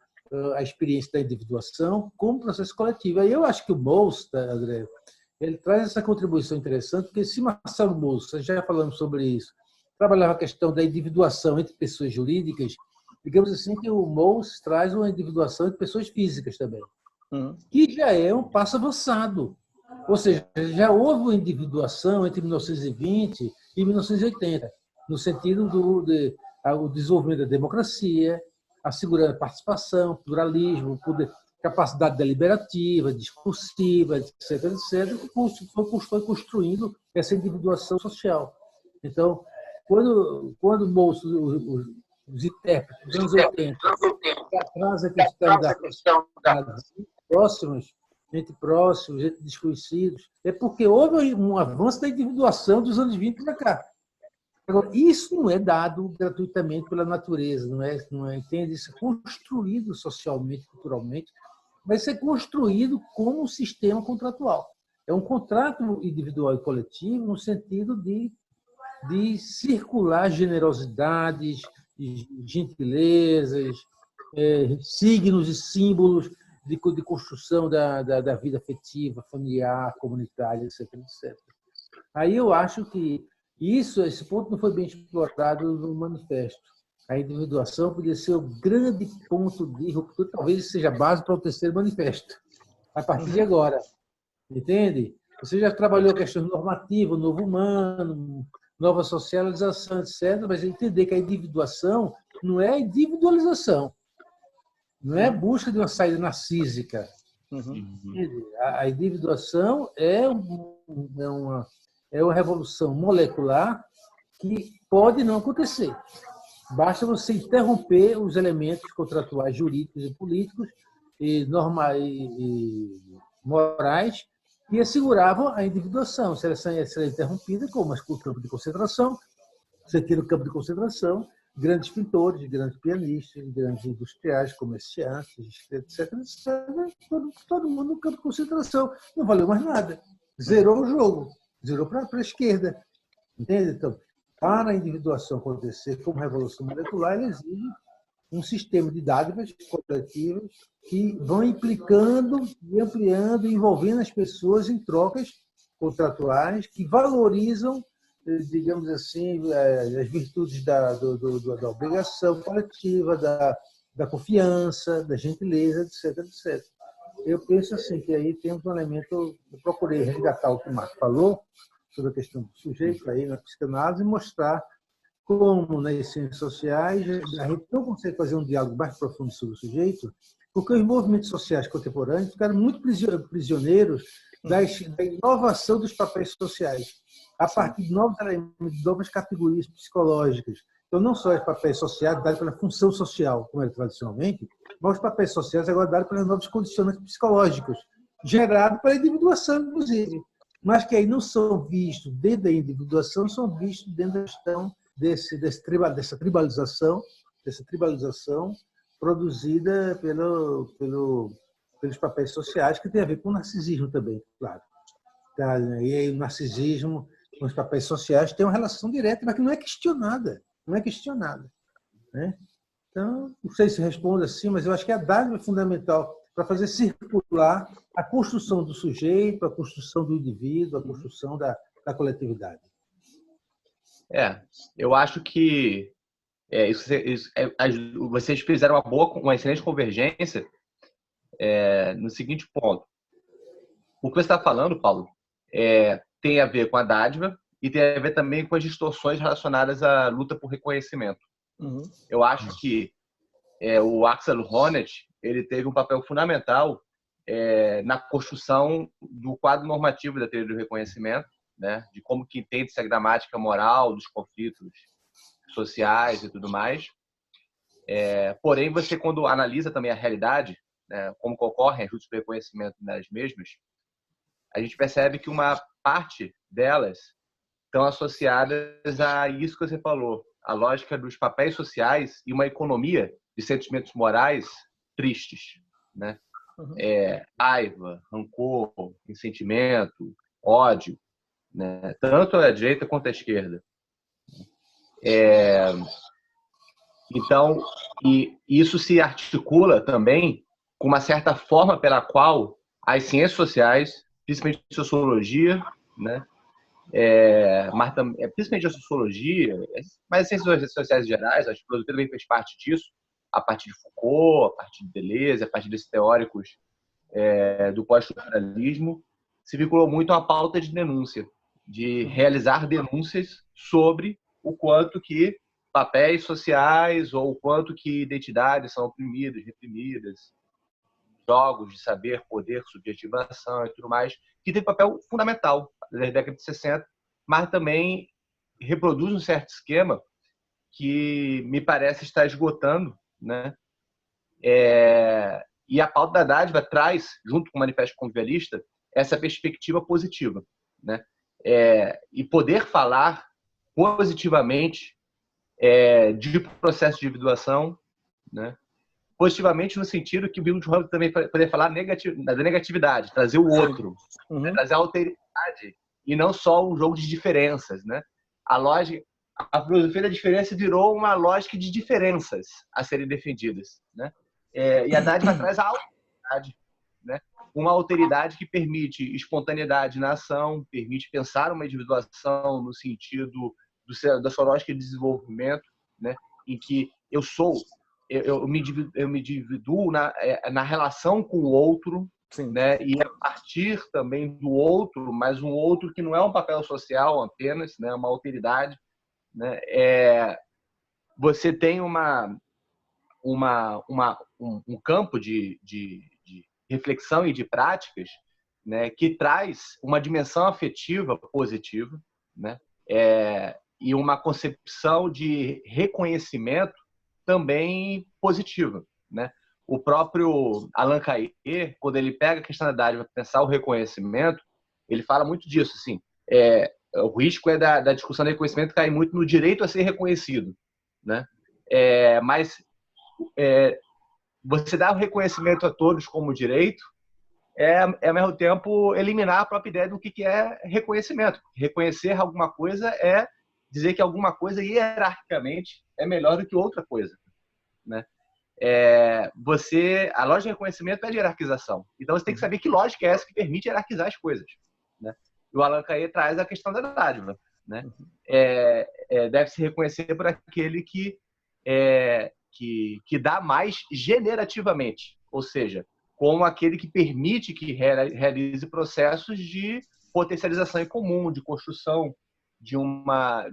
a experiência da individuação como processo coletivo. Aí eu acho que o Mauss, André, ele traz essa contribuição interessante, porque se Marcelo Mauss, já falamos sobre isso, trabalhava a questão da individuação entre pessoas jurídicas, digamos assim que o Mauss traz uma individuação entre pessoas físicas também, que já é um passo avançado. Ou seja, já houve uma individuação entre 1920 e 1980, no sentido do desenvolvimento da democracia, assegurando a participação, pluralismo, capacidade deliberativa, discursiva, etc., que foi construindo essa individuação social. Então, quando os intérpretes dos anos 80 trazem a questão entre próximos, entre desconhecidos, é porque houve um avanço da individuação dos anos 20 para cá. Agora, isso não é dado gratuitamente pela natureza, não é, entende? Isso é construído socialmente, culturalmente, mas isso é construído como um sistema contratual. É um contrato individual e coletivo no sentido de circular generosidades, gentilezas, signos e símbolos de construção da vida afetiva, familiar, comunitária, etc., etc. Aí eu acho que esse ponto não foi bem explorado no manifesto. A individuação poderia ser o grande ponto de ruptura, talvez seja a base para o terceiro manifesto, a partir de agora. Entende? Você já trabalhou a questão normativa, novo humano, nova socialização, etc., mas entender que a individuação não é a individualização, não é a busca de uma saída narcísica. A individuação é uma revolução molecular que pode não acontecer. Basta você interromper os elementos contratuais jurídicos e políticos e morais que asseguravam a individuação. Se ela é interrompida, como o campo de concentração, você tira o campo de concentração, grandes pintores, grandes pianistas, grandes industriais, comerciantes, etc. Todo mundo no campo de concentração. Não valeu mais nada. Zerou o jogo. Zerou para a esquerda. Entende? Então, para a individuação acontecer como revolução molecular, ele exige um sistema de dádivas coletivas que vão implicando e ampliando, envolvendo as pessoas em trocas contratuais que valorizam, digamos assim, as virtudes da obrigação coletiva, da confiança, da gentileza, etc., etc. Eu penso assim que aí temos um elemento, eu procurei resgatar o que o Marco falou sobre a questão do sujeito aí na psicanálise e mostrar como nas ciências sociais a gente não consegue fazer um diálogo mais profundo sobre o sujeito, porque os movimentos sociais contemporâneos ficaram muito prisioneiros da inovação dos papéis sociais, a partir de novos elementos, de novas categorias psicológicas. Então, não só os papéis sociais dados pela função social, como era tradicionalmente, mas os papéis sociais agora dados pelos novos condicionantes psicológicos, gerados pela individuação, inclusive, mas que aí não são vistos dentro da individuação, são vistos dentro da questão dessa tribalização produzida pelos papéis sociais, que tem a ver com o narcisismo também, claro. E aí o narcisismo com os papéis sociais tem uma relação direta, mas que não é questionada. Não é questionada. Né? Então, não sei se respondo assim, mas eu acho que a dádiva é fundamental para fazer circular a construção do sujeito, a construção do indivíduo, a construção da coletividade. Eu acho que vocês fizeram uma excelente convergência no seguinte ponto. O que você está falando, Paulo, tem a ver com a dádiva e tem a ver também com as distorções relacionadas à luta por reconhecimento. Uhum. Eu acho que o Axel Honneth ele teve um papel fundamental na construção do quadro normativo da teoria do reconhecimento, né? De como que entende-se a gramática moral dos conflitos sociais e tudo mais. Porém, você, quando analisa também a realidade, né, como ocorrem as lutas por reconhecimento das mesmas, a gente percebe que uma parte delas estão associadas a isso que você falou, a lógica dos papéis sociais e uma economia de sentimentos morais tristes, né? Uhum. Raiva, rancor, ressentimento, ódio, né? Tanto a direita quanto a esquerda. Então, e isso se articula também com uma certa forma pela qual as ciências sociais, principalmente a sociologia, né? Principalmente a sociologia, mas as ciências sociais gerais, a filosofia também fez parte disso, a partir de Foucault, a partir de Deleuze, a partir desses teóricos do pós-estruturalismo, se vinculou muito à pauta de denúncia, de realizar denúncias sobre o quanto que papéis sociais ou o quanto que identidades são oprimidas, reprimidas, jogos de saber, poder, subjetivação e tudo mais, que tem papel fundamental desde a década de 60, mas também reproduz um certo esquema que me parece estar esgotando, né? E a pauta da dádiva traz, junto com o Manifesto Convivialista, essa perspectiva positiva, né? E poder falar positivamente de processo de individuação, né? Positivamente no sentido que o Bill Jones também poderia falar da negatividade, trazer o outro, Uhum. trazer a alteridade e não só um jogo de diferenças, né? A filosofia da diferença virou uma lógica de diferenças a serem defendidas, né? E a dádiva traz a alteridade, né? Uma alteridade que permite espontaneidade na ação, permite pensar uma individuação no sentido da sua lógica de desenvolvimento, né? Em que eu me individuo na relação com o outro, Sim. né? E a partir também do outro, mas um outro que não é um papel social apenas, né? Uma alteridade, né? Você tem um campo de reflexão e de práticas, né? Que traz uma dimensão afetiva positiva, né? E uma concepção de reconhecimento também positiva, né? O próprio Allan Kardec, quando ele pega a questão da dádiva para pensar o reconhecimento, ele fala muito disso, assim. O risco da discussão do reconhecimento cair muito no direito a ser reconhecido, né? Mas você dar o reconhecimento a todos como direito ao mesmo tempo eliminar a própria ideia do que é reconhecimento. Reconhecer alguma coisa é dizer que alguma coisa hierarquicamente é melhor do que outra coisa, né? A lógica de reconhecimento é de hierarquização. Então você tem que saber que lógica é essa que permite hierarquizar as coisas, né? E o Allan Kardec traz a questão da dádiva, né? Deve se reconhecer por aquele que dá mais generativamente, ou seja, como aquele que permite que realize processos de potencialização em comum, de construção de uma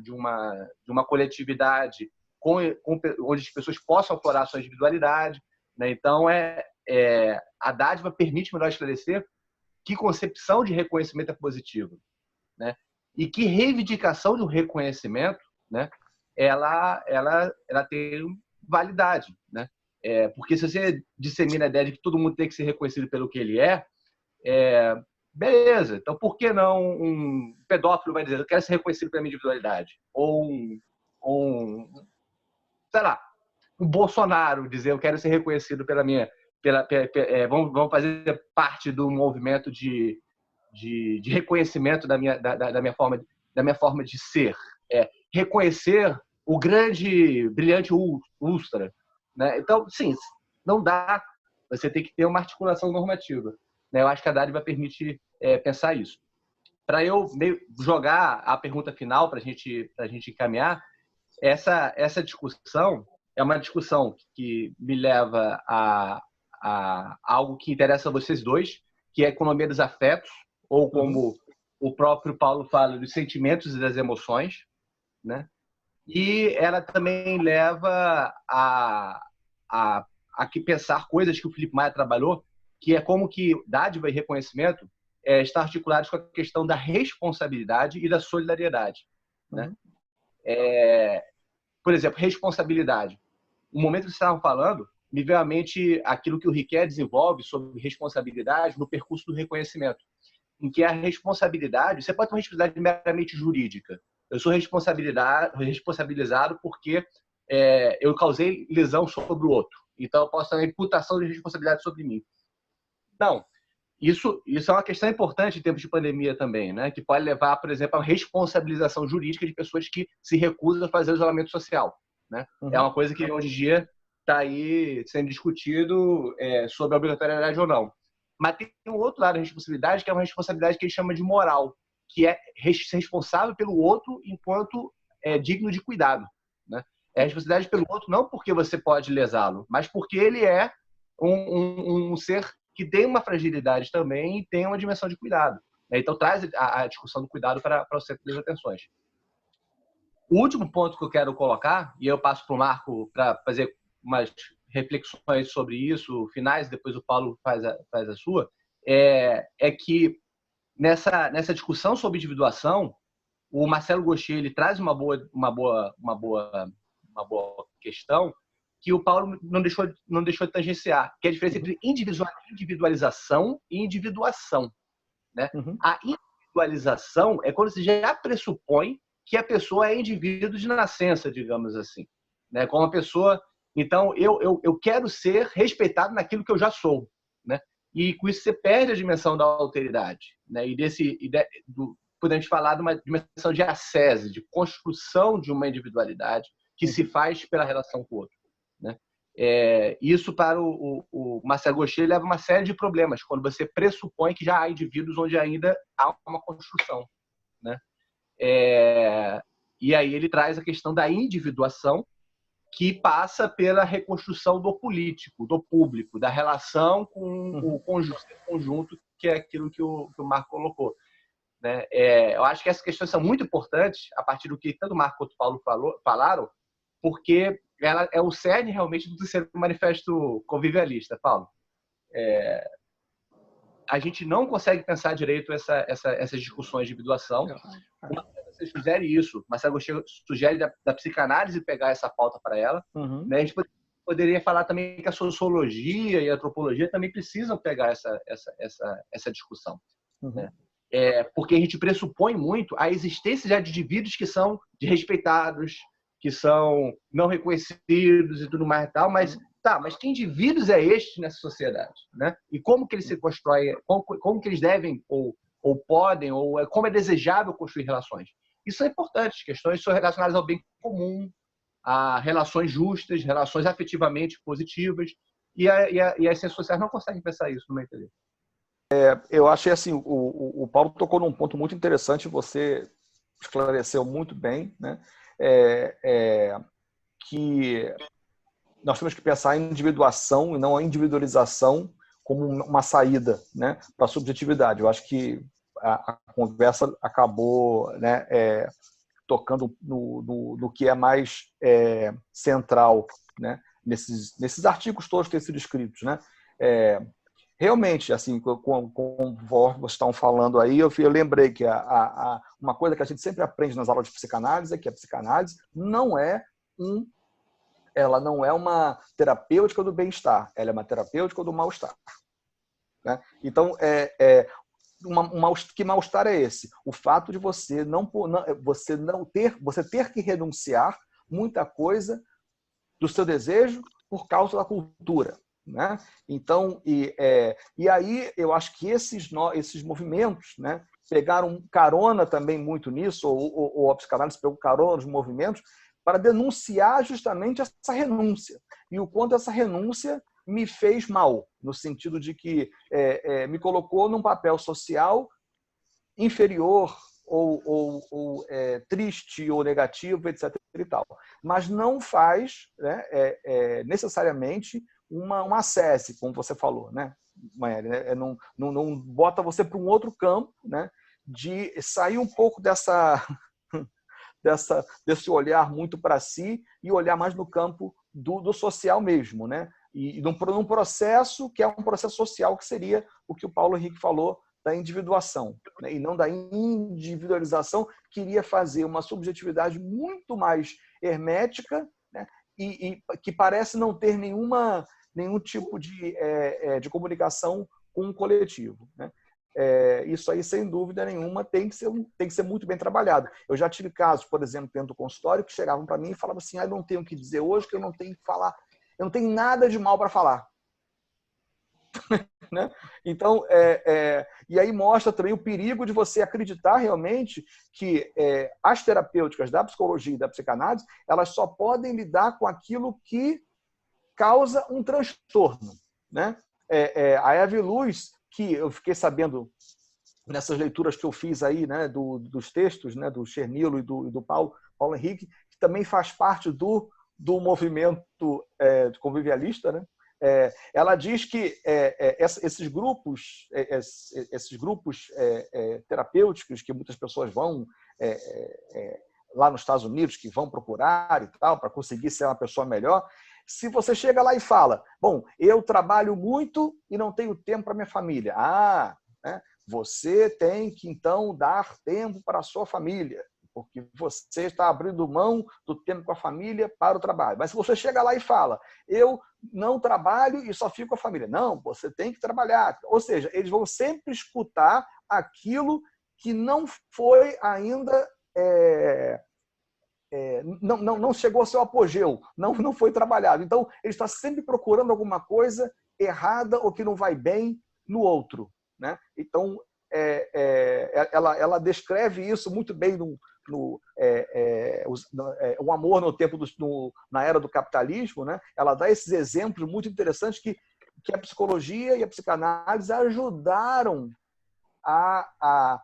coletividade onde as pessoas possam aflorar a sua individualidade, né? Então, a dádiva permite melhor esclarecer que concepção de reconhecimento é positiva, né? E que reivindicação do reconhecimento, né? Ela tem validade, né? Porque se você dissemina a ideia de que todo mundo tem que ser reconhecido pelo que ele beleza. Então, por que não um pedófilo vai dizer eu quero ser reconhecido pela minha individualidade? Ou sei lá, um Bolsonaro dizer eu quero ser reconhecido pela minha... vamos fazer parte do movimento de reconhecimento da minha forma de ser. Reconhecer o grande, brilhante Ustra, né? Então, sim, não dá. Você tem que ter uma articulação normativa, né? Eu acho que a dádiva permite pensar isso. Para eu jogar a pergunta final para a gente encaminhar, essa discussão é uma discussão que me leva a algo que interessa a vocês dois, que é a economia dos afetos, ou como o próprio Paulo fala, dos sentimentos e das emoções, né? E ela também leva a que pensar coisas que o Felipe Maia trabalhou, que é como que dádiva e reconhecimento está articulados com a questão da responsabilidade e da solidariedade, né? Por exemplo, responsabilidade. No momento que vocês estavam falando, me veio à mente aquilo que o Riquet desenvolve sobre responsabilidade no percurso do reconhecimento, em que a responsabilidade, você pode ter uma responsabilidade meramente jurídica. Eu sou responsabilizado porque eu causei lesão sobre o outro. Então, eu posso ter uma imputação de responsabilidade sobre mim. Não. Isso é uma questão importante em tempos de pandemia também, né? Que pode levar, por exemplo, a responsabilização jurídica de pessoas que se recusam a fazer o isolamento social, né? É uma coisa que hoje em dia está aí sendo discutido sobre a obrigatoriedade ou não. Mas tem um outro lado da responsabilidade, que é uma responsabilidade que ele chama de moral, que é ser responsável pelo outro enquanto digno de cuidado, né? É a responsabilidade pelo outro não porque você pode lesá-lo, mas porque ele é um ser que tem uma fragilidade também e tem uma dimensão de cuidado. Então, traz a discussão do cuidado para o centro das atenções. O último ponto que eu quero colocar, e eu passo para o Marco para fazer umas reflexões sobre isso, finais, depois o Paulo faz a sua, é que nessa discussão sobre individuação, o Marcelo Gaucher ele traz uma boa questão que o Paulo não deixou de tangenciar, que é a diferença entre individualização e individuação, né? A individualização é quando você já pressupõe que a pessoa é indivíduo de nascença, digamos assim, né? Como a pessoa, então eu quero ser respeitado naquilo que eu já sou, né? E com isso você perde a dimensão da alteridade, né? Podemos falar de uma dimensão de ascese, de construção de uma individualidade que se faz pela relação com o outro, né? Isso para o Marcelo Gaucher leva uma série de problemas quando você pressupõe que já há indivíduos onde ainda há uma construção, né? E aí ele traz a questão da individuação, que passa pela reconstrução do político, do público, da relação com o conjunto, que é aquilo que o Marco colocou, né? Eu acho que essas questões são muito importantes a partir do que tanto o Marco quanto o Paulo falaram, porque ela é o cerne realmente do terceiro manifesto convivialista, Paulo. A gente não consegue pensar direito essas discussões de individuação. Você sugere isso, Marcelo Gaucher sugere da psicanálise pegar essa pauta para ela. Né? A gente poderia falar também que a sociologia e a antropologia também precisam pegar essa discussão. Né? Porque a gente pressupõe muito a existência já de indivíduos que são desrespeitados, que são não reconhecidos e tudo mais e tal, mas que indivíduos é este nessa sociedade, né? E como que eles se constroem, como que eles devem ou podem, ou como é desejável construir relações. Isso é importante, questões são relacionadas ao bem comum, a relações justas, relações afetivamente positivas, e as ciências sociais não conseguem pensar isso, no meu entender. Eu achei assim, o Paulo tocou num ponto muito interessante, você esclareceu muito bem, né? Que nós temos que pensar em individuação e não a individualização como uma saída, né, para a subjetividade. Eu acho que a conversa acabou, né, tocando no que é mais central, né, nesses artigos todos que têm sido escritos, né? Realmente, assim, conforme vocês estão falando aí, eu lembrei que uma coisa que a gente sempre aprende nas aulas de psicanálise é que a psicanálise ela não é uma terapêutica do bem-estar, ela é uma terapêutica do mal-estar, né? Então, que mal-estar é esse? O fato de você ter que renunciar muita coisa do seu desejo por causa da cultura, né? Então, e aí eu acho que esses movimentos, né, pegaram carona também muito nisso, ou a psicanálise pegou carona nos movimentos, para denunciar justamente essa renúncia. E o quanto essa renúncia me fez mal, no sentido de que me colocou num papel social inferior, ou triste, ou negativo, etc. E tal. Mas não faz, né, necessariamente uma ascese, como você falou, né? Maiane, né? Não bota você para um outro campo, né? De sair um pouco desse olhar muito para si e olhar mais no campo do social mesmo, né? E num processo que é um processo social, que seria o que o Paulo Henrique falou da individuação, né? E não da individualização, que iria fazer uma subjetividade muito mais hermética, né? E que parece não ter nenhum tipo de comunicação com o coletivo, né? Isso aí, sem dúvida nenhuma, tem que ser muito bem trabalhado. Eu já tive casos, por exemplo, dentro do consultório, que chegavam para mim e falavam assim: eu não tenho o que dizer hoje, que eu não tenho que falar, eu não tenho nada de mal para falar. Né? Então, e aí mostra também o perigo de você acreditar realmente que as terapêuticas da psicologia e da psicanálise, elas só podem lidar com aquilo que causa um transtorno, né? A Eva Luz, que eu fiquei sabendo nessas leituras que eu fiz aí, né, dos textos, né, do Chernilo e do Paulo Henrique, que também faz parte do movimento convivialista, né? Ela diz que esses grupos terapêuticos que muitas pessoas vão lá nos Estados Unidos, que vão procurar e tal, para conseguir ser uma pessoa melhor, se você chega lá e fala: bom, eu trabalho muito e não tenho tempo para minha família. Né? Você tem que, então, dar tempo para a sua família, porque você está abrindo mão do tempo com a família para o trabalho. Mas se você chega lá e fala: eu não trabalho e só fico com a família. Não, você tem que trabalhar. Ou seja, eles vão sempre escutar aquilo que não foi ainda... não chegou ao seu apogeu, não foi trabalhado. Então, ele está sempre procurando alguma coisa errada ou que não vai bem no outro, né? Então, ela descreve isso muito bem o amor no tempo na era do capitalismo, né? Ela dá esses exemplos muito interessantes que a psicologia e a psicanálise ajudaram a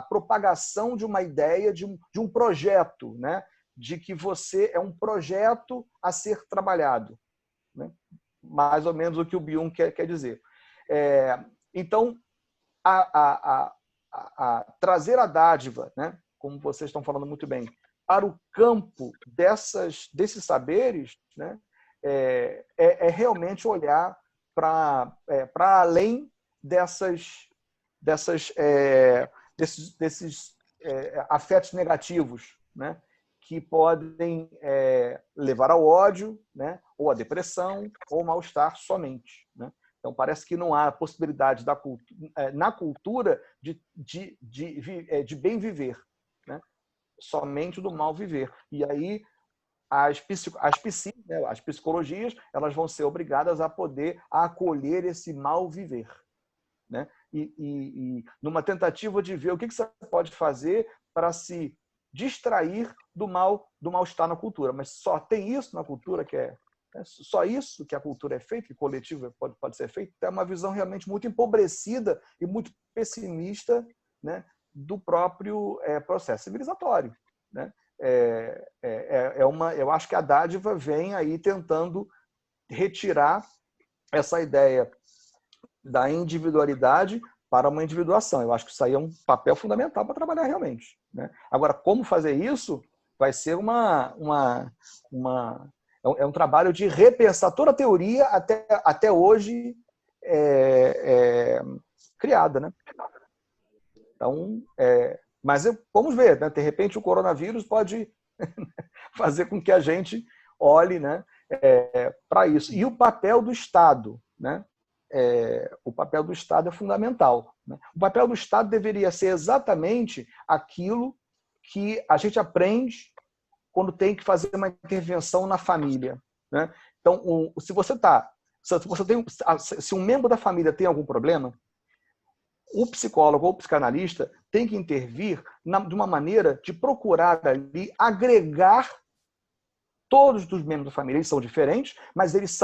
propagação de uma ideia, de um projeto, né? De que você é um projeto a ser trabalhado, né? Mais ou menos o que o Byung quer dizer. Então, trazer a dádiva, né? Como vocês estão falando muito bem, para o campo desses saberes, né? Realmente olhar para além desses afetos negativos, né? Que podem levar ao ódio, né? Ou à depressão, ou ao mal-estar somente, né? Então, parece que não há possibilidade na cultura de bem viver, né? Somente do mal viver. E aí as psicologias, elas vão ser obrigadas a poder acolher esse mal viver, né? E numa tentativa de ver o que você pode fazer para se distrair do mal-estar na cultura. Mas só tem isso na cultura só isso que a cultura é feita, que coletiva pode ser feita. É uma visão realmente muito empobrecida e muito pessimista, né, do próprio processo civilizatório, né? Eu acho que a dádiva vem aí tentando retirar essa ideia da individualidade para uma individuação. Eu acho que isso aí é um papel fundamental para trabalhar realmente, né? Agora, como fazer isso vai ser um trabalho de repensar toda a teoria até hoje criada, né? Então, mas vamos ver, né? De repente o coronavírus pode fazer com que a gente olhe, né, para isso. E o papel do Estado, né? O papel do Estado é fundamental, né? O papel do Estado deveria ser exatamente aquilo que a gente aprende quando tem que fazer uma intervenção na família, né? Então, se um membro da família tem algum problema, o psicólogo ou o psicanalista tem que intervir de uma maneira de procurar ali agregar todos os membros da família. Eles são diferentes, mas eles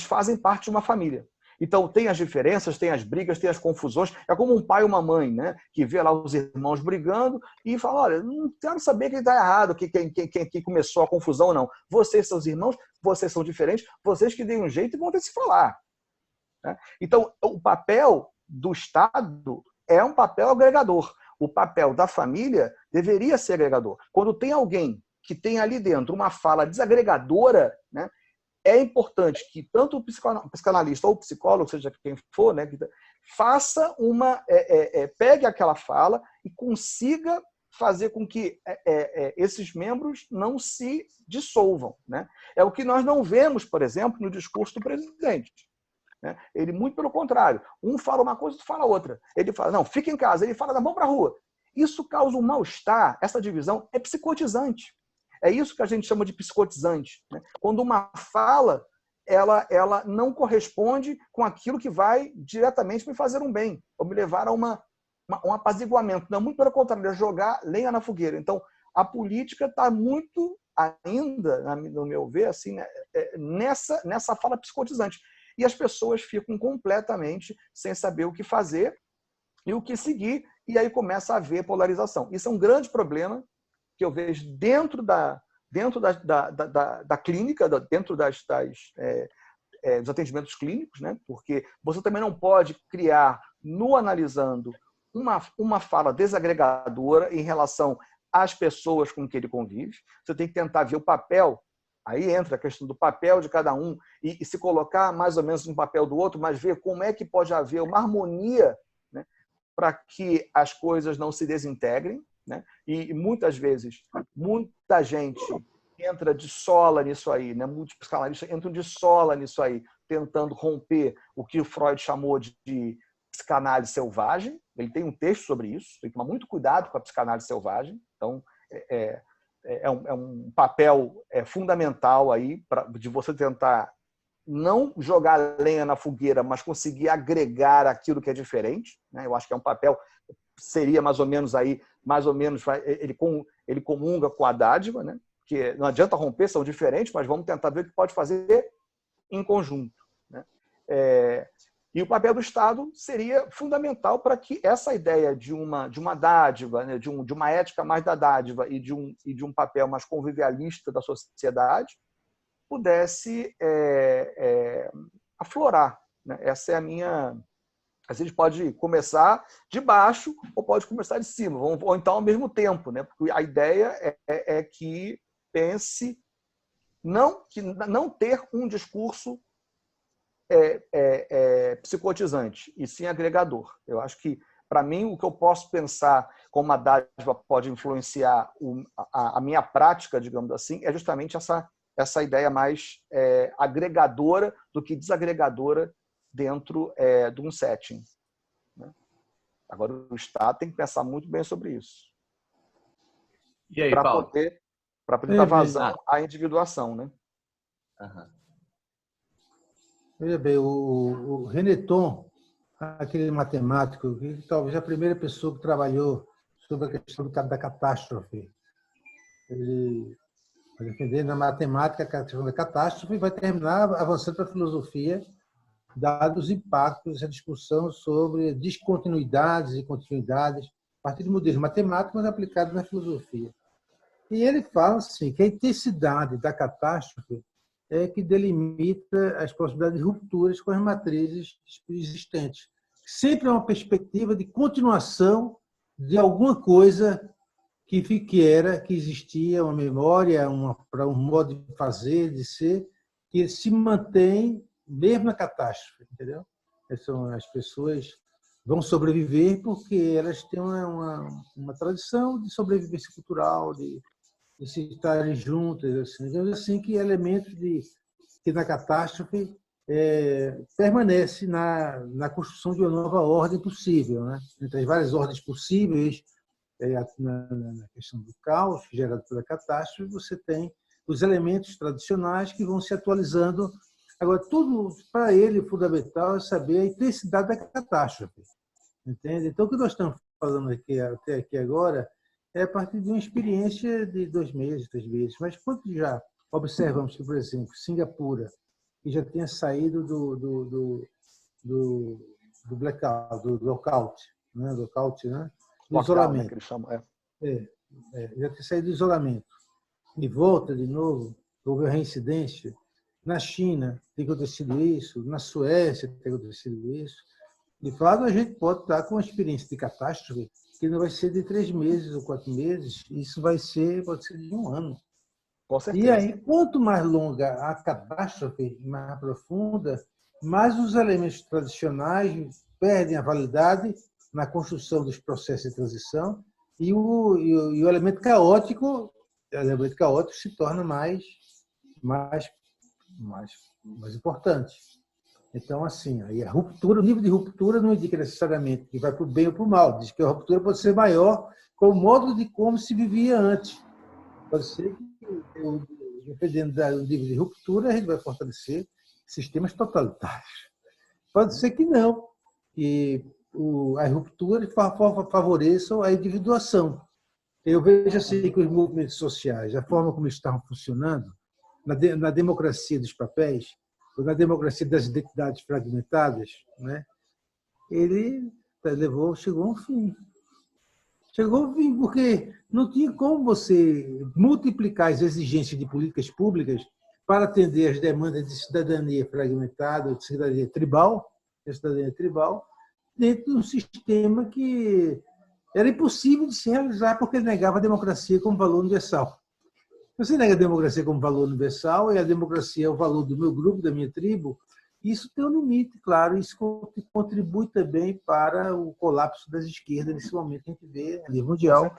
fazem parte de uma família. Então, tem as diferenças, tem as brigas, tem as confusões. É como um pai ou uma mãe, né, que vê lá os irmãos brigando e fala: olha, não quero saber quem está errado, quem começou a confusão ou não. Vocês são os irmãos, vocês são diferentes, vocês que deem um jeito e vão ter que se falar. né? Então, o papel do Estado é um papel agregador. O papel da família deveria ser agregador. Quando tem alguém que tem ali dentro uma fala desagregadora, né, é importante que tanto o psicanalista ou o psicólogo, seja quem for, né, faça pegue aquela fala e consiga fazer com que esses membros não se dissolvam, né? É o que nós não vemos, por exemplo, no discurso do presidente, né? Ele, muito pelo contrário, um fala uma coisa, outro fala outra. Ele fala, não, fica em casa. Ele fala, não, vamos para a rua. Isso causa um mal-estar, essa divisão é psicotizante. É isso que a gente chama de psicotizante, né? Quando uma fala, ela não corresponde com aquilo que vai diretamente me fazer um bem, ou me levar a um apaziguamento. Não, muito pelo contrário, é jogar lenha na fogueira. Então, a política está muito ainda, no meu ver, assim, né, nessa fala psicotizante. E as pessoas ficam completamente sem saber o que fazer e o que seguir, e aí começa a haver polarização. Isso é um grande problema que eu vejo dentro da clínica, dentro dos atendimentos clínicos, né? Porque você também não pode criar, no analisando, uma fala desagregadora em relação às pessoas com que ele convive. Você tem que tentar ver o papel. Aí entra a questão do papel de cada um e se colocar mais ou menos no papel do outro, mas ver como é que pode haver uma harmonia, né, para que as coisas não se desintegrem, né? E muitas vezes, muita gente entra de sola nisso aí, né? Muitos psicanalistas entram de sola nisso aí, tentando romper o que o Freud chamou de psicanálise selvagem. Ele tem um texto sobre isso, tem que tomar muito cuidado com a psicanálise selvagem. Então, é um papel fundamental aí de você tentar não jogar lenha na fogueira, mas conseguir agregar aquilo que é diferente, né? Eu acho que é um papel, seria mais ou menos ele comunga com a dádiva, né? Que não adianta romper, são diferentes, mas vamos tentar ver o que pode fazer em conjunto, né? E o papel do Estado seria fundamental para que essa ideia de uma dádiva, né, de uma ética mais da dádiva e de um papel mais convivialista da sociedade pudesse aflorar, né? Essa é a minha... A gente pode começar de baixo ou pode começar de cima, ou então ao mesmo tempo, né? Porque a ideia é que pense não ter um discurso psicotizante, e sim agregador. Eu acho que, para mim, o que eu posso pensar como a dádiva pode influenciar a minha prática, digamos assim, é justamente essa ideia mais agregadora do que desagregadora dentro de um setting, né? Agora, o Estado tem que pensar muito bem sobre isso. E aí, Paulo? Para poder dar vazão à individuação, né? Uhum. Veja bem, o Renéton, aquele matemático, que talvez a primeira pessoa que trabalhou sobre a questão da catástrofe, ele vai defender na matemática a questão da catástrofe e vai terminar avançando para a filosofia, dados os impactos dessa discussão sobre descontinuidades e continuidades, a partir de modelos matemáticos, mas aplicados na filosofia. E ele fala assim, que a intensidade da catástrofe é que delimita as possibilidades de rupturas com as matrizes existentes. Sempre é uma perspectiva de continuação de alguma coisa que existia, uma memória, para um modo de fazer, de ser, que se mantém mesmo na catástrofe, entendeu? As pessoas vão sobreviver porque elas têm uma tradição de sobrevivência cultural, de se estarem juntas, assim, digamos assim, que elementos que na catástrofe permanece na construção de uma nova ordem possível, né? Entre as várias ordens possíveis, na questão do caos gerado pela catástrofe, você tem os elementos tradicionais que vão se atualizando. Agora, tudo, para ele, o fundamental é saber a intensidade da catástrofe, entende? Então, o que nós estamos falando até aqui agora é a partir de uma experiência de 2 meses, 3 meses. Mas quando já observamos que, por exemplo, Singapura, que já tinha saído do blackout, do lockout, né? Lockout, né? Do isolamento. Né, que eles chamam, já tinha saído do isolamento. E volta de novo, houve a reincidência. Na China, tem acontecido isso, na Suécia tem acontecido isso. De fato, a gente pode estar com uma experiência de catástrofe que não vai ser de 3 meses ou 4 meses, isso pode ser de 1 ano. Com certeza. E aí, quanto mais longa a catástrofe, mais profunda, mais os elementos tradicionais perdem a validade na construção dos processos de transição e o elemento caótico se torna mais importante. Então, assim, aí a ruptura, o nível de ruptura não indica necessariamente que vai para o bem ou para o mal, diz que a ruptura pode ser maior com o modo de como se vivia antes. Pode ser que, dependendo do nível de ruptura, a gente vai fortalecer sistemas totalitários. Pode ser que não, que as rupturas favoreçam a individuação. Eu vejo assim que os movimentos sociais, a forma como eles estavam funcionando, na democracia dos papéis, ou na democracia das identidades fragmentadas, né, ele chegou ao fim. Chegou ao fim, porque não tinha como você multiplicar as exigências de políticas públicas para atender as demandas de cidadania fragmentada, de cidadania tribal, dentro de um sistema que era impossível de se realizar porque negava a democracia como valor universal. Você nega a democracia como valor universal e a democracia é o valor do meu grupo, da minha tribo, isso tem um limite, claro, isso contribui também para o colapso das esquerdas nesse momento que a gente vê a nível mundial.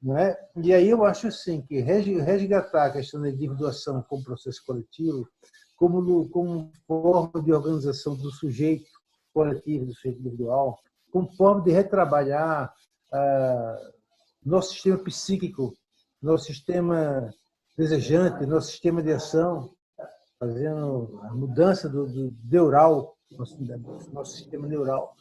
Não é? E aí eu acho assim, que resgatar a questão da individuação como processo coletivo, como forma de organização do sujeito coletivo, do sujeito individual, como forma de retrabalhar nosso sistema psíquico, nosso sistema desejante, nosso sistema de ação, fazendo a mudança do neural, nosso sistema neural,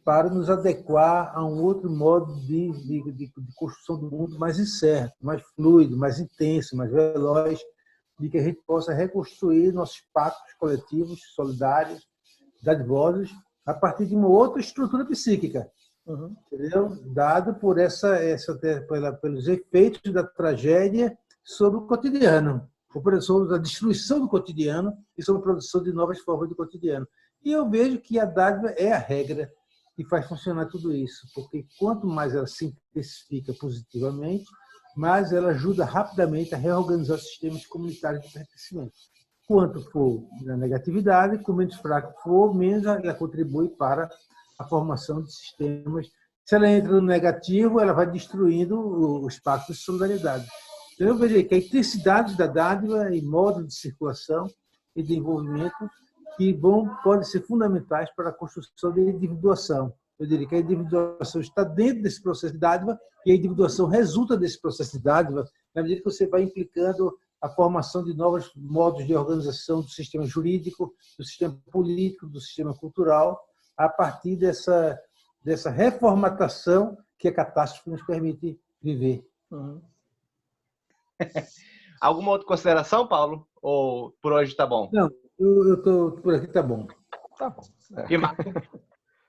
para nos adequar a um outro modo de construção do mundo mais incerto, mais fluido, mais intenso, mais veloz, de que a gente possa reconstruir nossos pactos coletivos, solidários, dadivosos, a partir de uma outra estrutura psíquica, entendeu? Dado por pelos efeitos da tragédia sobre o cotidiano, sobre a destruição do cotidiano e sobre a produção de novas formas do cotidiano. E eu vejo que a dádiva é a regra que faz funcionar tudo isso, porque quanto mais ela se intensifica positivamente, mais ela ajuda rapidamente a reorganizar os sistemas comunitários de pertencimento. Quanto for na negatividade, quanto menos fraco for, menos ela contribui para a formação de sistemas. Se ela entra no negativo, ela vai destruindo os pactos de solidariedade. Então, eu vejo que a intensidade da dádiva e modo de circulação e de envolvimento que podem ser fundamentais para a construção da individuação. Eu diria que a individuação está dentro desse processo de dádiva e a individuação resulta desse processo de dádiva na medida que você vai implicando a formação de novos modos de organização do sistema jurídico, do sistema político, do sistema cultural, a partir dessa reformatação que a catástrofe nos permite viver. Alguma outra consideração, Paulo? Ou por hoje está bom? Não, eu estou por aqui, está bom. Tá bom. E Marco?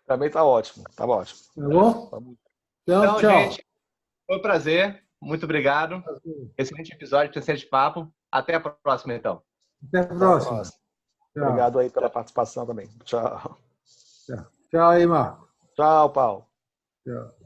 Também está ótimo. Tá ótimo. Tá bom? Então, tchau. Gente, foi um prazer. Muito obrigado. Excelente episódio, excelente papo. Até a próxima, então. Até a próxima. Obrigado aí pela participação também. Tchau. Tchau aí, Marco. Tchau, Paulo. Tchau.